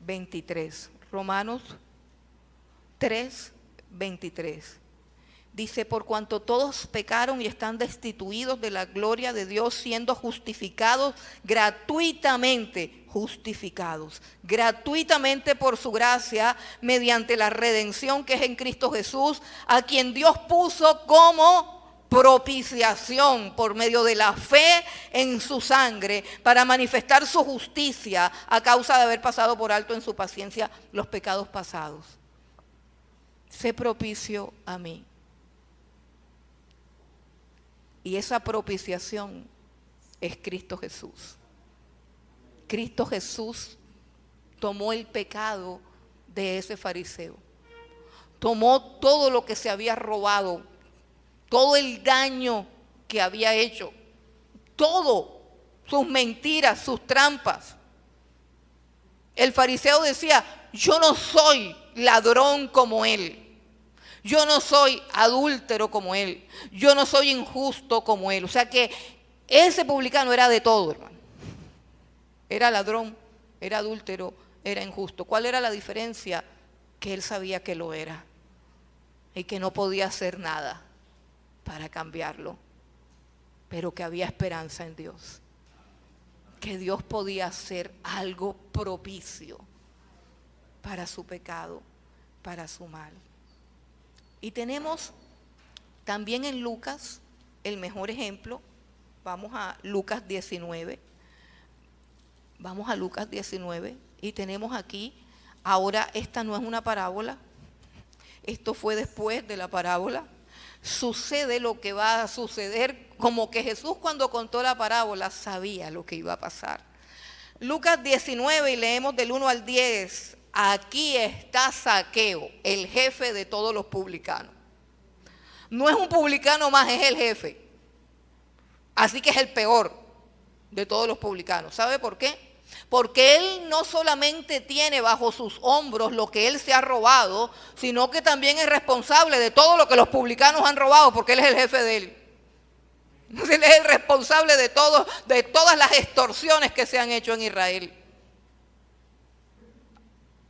23. Romanos 3, 23. Dice, por cuanto todos pecaron y están destituidos de la gloria de Dios, siendo justificados gratuitamente por su gracia, mediante la redención que es en Cristo Jesús, a quien Dios puso como propiciación por medio de la fe en su sangre, para manifestar su justicia a causa de haber pasado por alto en su paciencia los pecados pasados. Sé propicio a mí. Y esa propiciación es Cristo Jesús. Cristo Jesús tomó el pecado de ese fariseo. Tomó todo lo que se había robado, todo el daño que había hecho, todo, sus mentiras, sus trampas. El fariseo decía, yo no soy ladrón como él. Yo no soy adúltero como él. Yo no soy injusto como él. O sea que ese publicano era de todo, hermano. Era ladrón, era adúltero, era injusto. ¿Cuál era la diferencia? Que él sabía que lo era y que no podía hacer nada para cambiarlo, pero que había esperanza en Dios. Que Dios podía hacer algo propicio para su pecado, para su mal. Y tenemos también en Lucas el mejor ejemplo. Vamos a Lucas 19. Vamos a Lucas 19 y tenemos aquí, ahora esta no es una parábola, esto fue después de la parábola. Sucede lo que va a suceder, como que Jesús cuando contó la parábola sabía lo que iba a pasar. Lucas 19 y leemos del 1 al 10. Aquí está Zaqueo, el jefe de todos los publicanos. No es un publicano más, es el jefe. Así que es el peor de todos los publicanos. ¿Sabe por qué? Porque él no solamente tiene bajo sus hombros lo que él se ha robado, sino que también es responsable de todo lo que los publicanos han robado, porque él es el jefe de él. Él es el responsable de todo, de todas las extorsiones que se han hecho en Israel.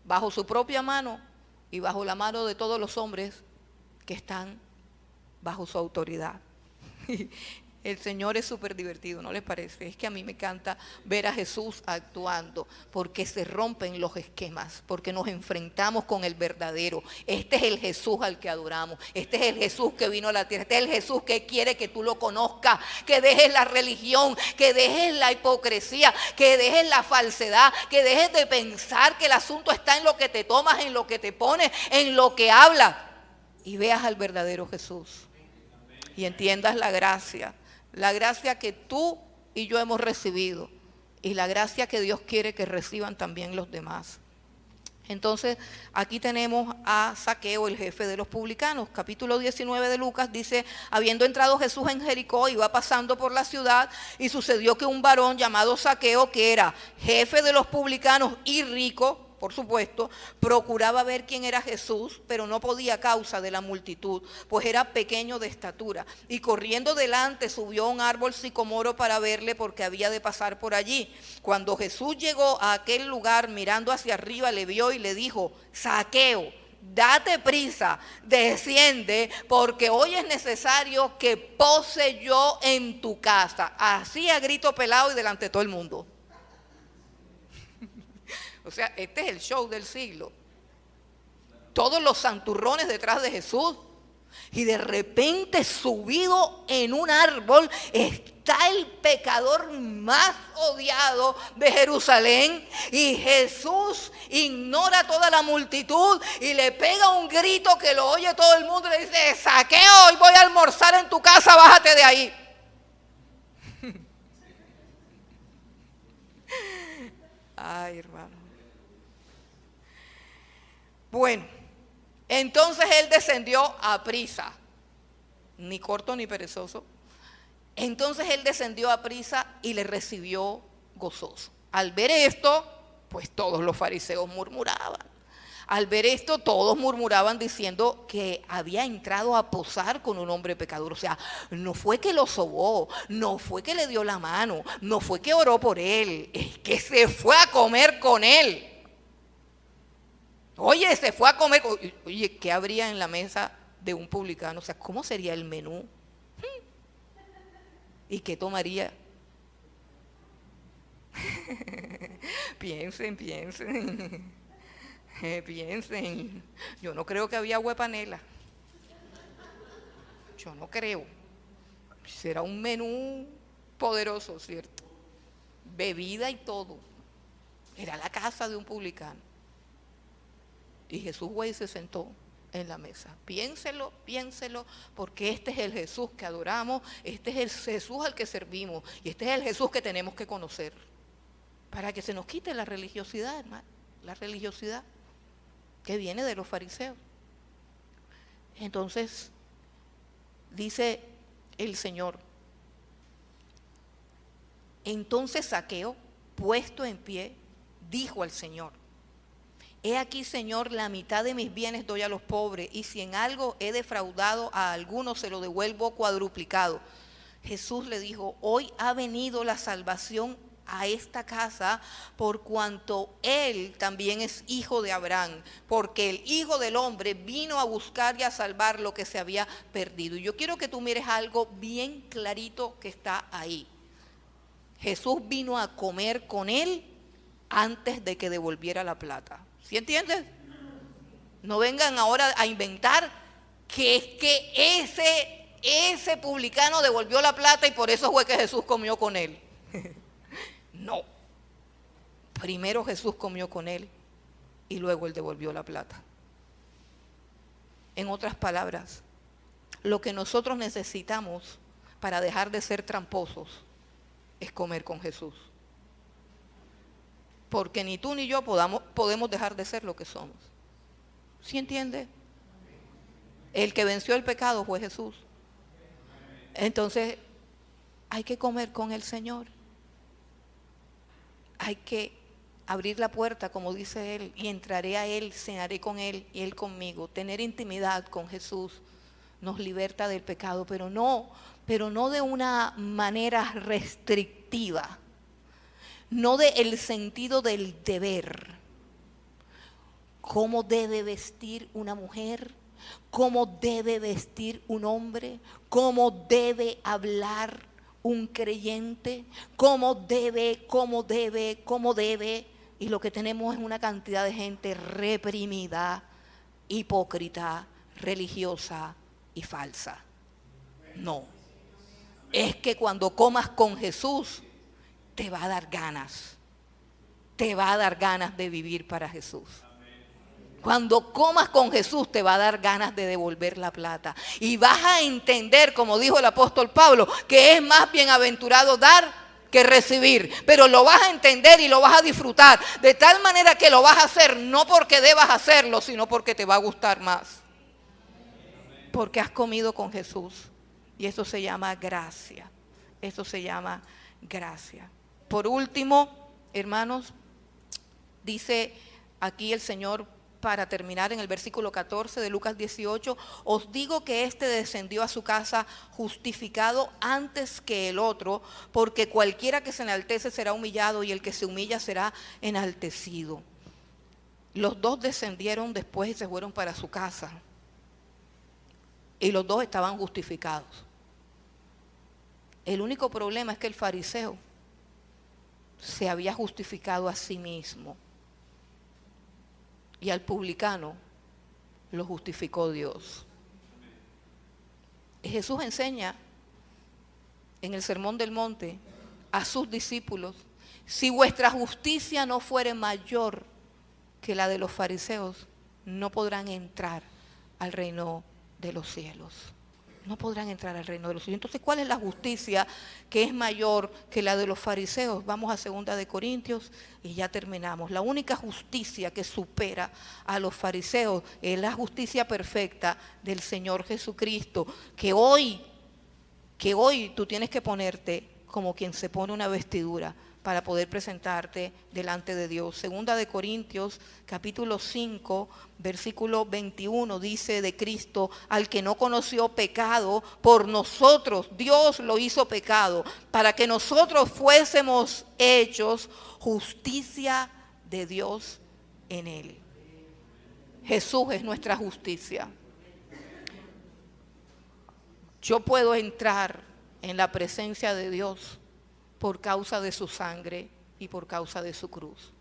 Bajo su propia mano y bajo la mano de todos los hombres que están bajo su autoridad. El Señor es súper divertido, ¿no les parece? Es que a mí me encanta ver a Jesús actuando, porque se rompen los esquemas, porque nos enfrentamos con el verdadero. Este es el Jesús al que adoramos, este es el Jesús que vino a la tierra, este es el Jesús que quiere que tú lo conozcas, que dejes la religión, que dejes la hipocresía, que dejes la falsedad, que dejes de pensar que el asunto está en lo que te tomas, en lo que te pones, en lo que hablas, y veas al verdadero Jesús y entiendas la gracia que tú y yo hemos recibido y la gracia que Dios quiere que reciban también los demás. Entonces, aquí tenemos a Zaqueo, el jefe de los publicanos. Capítulo 19 de Lucas dice, habiendo entrado Jesús en Jericó, iba pasando por la ciudad y sucedió que un varón llamado Zaqueo, que era jefe de los publicanos y rico, por supuesto, procuraba ver quién era Jesús, pero no podía a causa de la multitud, pues era pequeño de estatura. Y corriendo delante subió a un árbol sicomoro para verle, porque había de pasar por allí. Cuando Jesús llegó a aquel lugar, mirando hacia arriba, le vio y le dijo, Zaqueo, date prisa, desciende, porque hoy es necesario que pose yo en tu casa. Así a grito pelado y delante de todo el mundo. O sea, este es el show del siglo. Todos los santurrones detrás de Jesús. Y de repente, subido en un árbol, está el pecador más odiado de Jerusalén. Y Jesús ignora a toda la multitud y le pega un grito que lo oye todo el mundo y le dice, Zaqueo, hoy voy a almorzar en tu casa, bájate de ahí. Ay, hermano. Bueno, entonces él descendió a prisa, ni corto ni perezoso, Entonces él descendió a prisa y le recibió gozoso. Al ver esto, pues todos los fariseos murmuraban. Al ver esto, todos murmuraban diciendo que había entrado a posar con un hombre pecador. O sea, no fue que lo sobó, no fue que le dio la mano, no fue que oró por él, es que se fue a comer con él. Oye, se fue a comer. Oye, ¿qué habría en la mesa de un publicano? O sea, ¿cómo sería el menú? ¿Y qué tomaría? Piensen. Piensen. Yo no creo que había agua de panela. Yo no creo. Será un menú poderoso, ¿cierto? Bebida y todo. Era la casa de un publicano. Y Jesús, güey, se sentó en la mesa. Piénselo, porque este es el Jesús que adoramos, este es el Jesús al que servimos, y este es el Jesús que tenemos que conocer. Para que se nos quite la religiosidad, hermano. La religiosidad que viene de los fariseos. Entonces, dice el Señor, entonces Zaqueo, puesto en pie, dijo al Señor: he aquí, Señor, la mitad de mis bienes doy a los pobres, y si en algo he defraudado a alguno, se lo devuelvo cuadruplicado. Jesús le dijo: hoy ha venido la salvación a esta casa, por cuanto él también es hijo de Abraham, porque el Hijo del Hombre vino a buscar y a salvar lo que se había perdido. Y yo quiero que tú mires algo bien clarito que está ahí. Jesús vino a comer con él antes de que devolviera la plata. ¿Sí entiendes? No vengan ahora a inventar que es que ese publicano devolvió la plata y por eso fue que Jesús comió con él. No. Primero Jesús comió con él y luego él devolvió la plata. En otras palabras, lo que nosotros necesitamos para dejar de ser tramposos es comer con Jesús. Porque ni tú ni yo podemos dejar de ser lo que somos. ¿Sí entiende? El que venció el pecado fue Jesús. Entonces, hay que comer con el Señor. Hay que abrir la puerta, como dice Él, y entraré a Él, cenaré con Él y Él conmigo. Tener intimidad con Jesús nos liberta del pecado, pero no de una manera restrictiva. No del sentido del deber. ¿Cómo debe vestir una mujer? ¿Cómo debe vestir un hombre? ¿Cómo debe hablar un creyente? ¿Cómo debe? Y lo que tenemos es una cantidad de gente reprimida, hipócrita, religiosa y falsa. No. Es que cuando comas con Jesús, te va a dar ganas. Te va a dar ganas de vivir para Jesús. Cuando comas con Jesús, te va a dar ganas de devolver la plata. Y vas a entender, como dijo el apóstol Pablo, que es más bienaventurado dar que recibir. Pero lo vas a entender y lo vas a disfrutar. De tal manera que lo vas a hacer no porque debas hacerlo, sino porque te va a gustar más. Porque has comido con Jesús. Y eso se llama gracia. Eso se llama gracia. Por último, hermanos, dice aquí el Señor, para terminar, en el versículo 14 de Lucas 18, os digo que éste descendió a su casa justificado antes que el otro, porque cualquiera que se enaltece será humillado y el que se humilla será enaltecido. Los dos descendieron después y se fueron para su casa. Y los dos estaban justificados. El único problema es que el fariseo se había justificado a sí mismo. Y al publicano lo justificó Dios. Jesús enseña en el Sermón del Monte a sus discípulos: si vuestra justicia no fuere mayor que la de los fariseos, no podrán entrar al reino de los cielos. No podrán entrar al reino de los cielos. Entonces, ¿cuál es la justicia que es mayor que la de los fariseos? Vamos a 2 de Corintios y ya terminamos. La única justicia que supera a los fariseos es la justicia perfecta del Señor Jesucristo, que hoy que hoy tú tienes que ponerte como quien se pone una vestidura para poder presentarte delante de Dios. Segunda de Corintios, capítulo 5, versículo 21, dice de Cristo: al que no conoció pecado, por nosotros Dios lo hizo pecado, para que nosotros fuésemos hechos justicia de Dios en él. Jesús es nuestra justicia. Yo puedo entrar en la presencia de Dios por causa de su sangre y por causa de su cruz,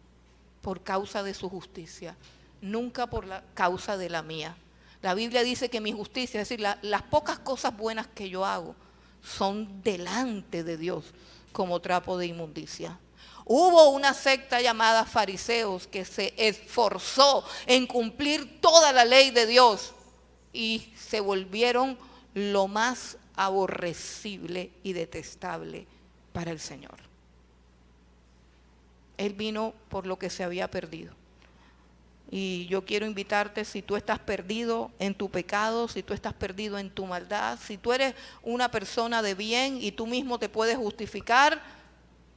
por causa de su justicia, nunca por la causa de la mía. La Biblia dice que mi justicia, es decir, las pocas cosas buenas que yo hago, son delante de Dios como trapo de inmundicia. Hubo una secta llamada fariseos que se esforzó en cumplir toda la ley de Dios y se volvieron lo más aborrecible y detestable para el Señor. Él vino por lo que se había perdido. Y yo quiero invitarte, si tú estás perdido en tu pecado, si tú estás perdido en tu maldad, si tú eres una persona de bien y tú mismo te puedes justificar,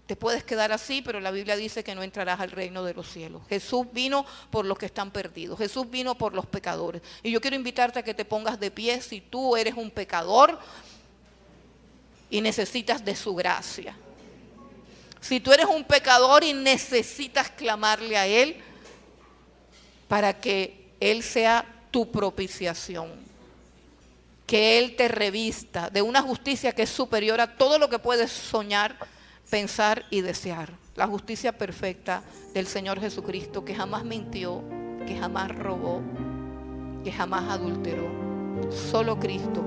te puedes quedar así, pero la Biblia dice que no entrarás al reino de los cielos. Jesús vino por los que están perdidos. Jesús vino por los pecadores. Y yo quiero invitarte a que te pongas de pie si tú eres un pecador y necesitas de su gracia. Si tú eres un pecador y necesitas clamarle a Él para que Él sea tu propiciación, que Él te revista de una justicia que es superior a todo lo que puedes soñar, pensar y desear. La justicia perfecta del Señor Jesucristo, que jamás mintió, que jamás robó, que jamás adulteró. Solo Cristo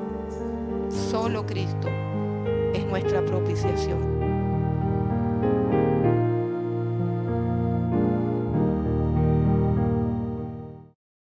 es nuestra propiciación.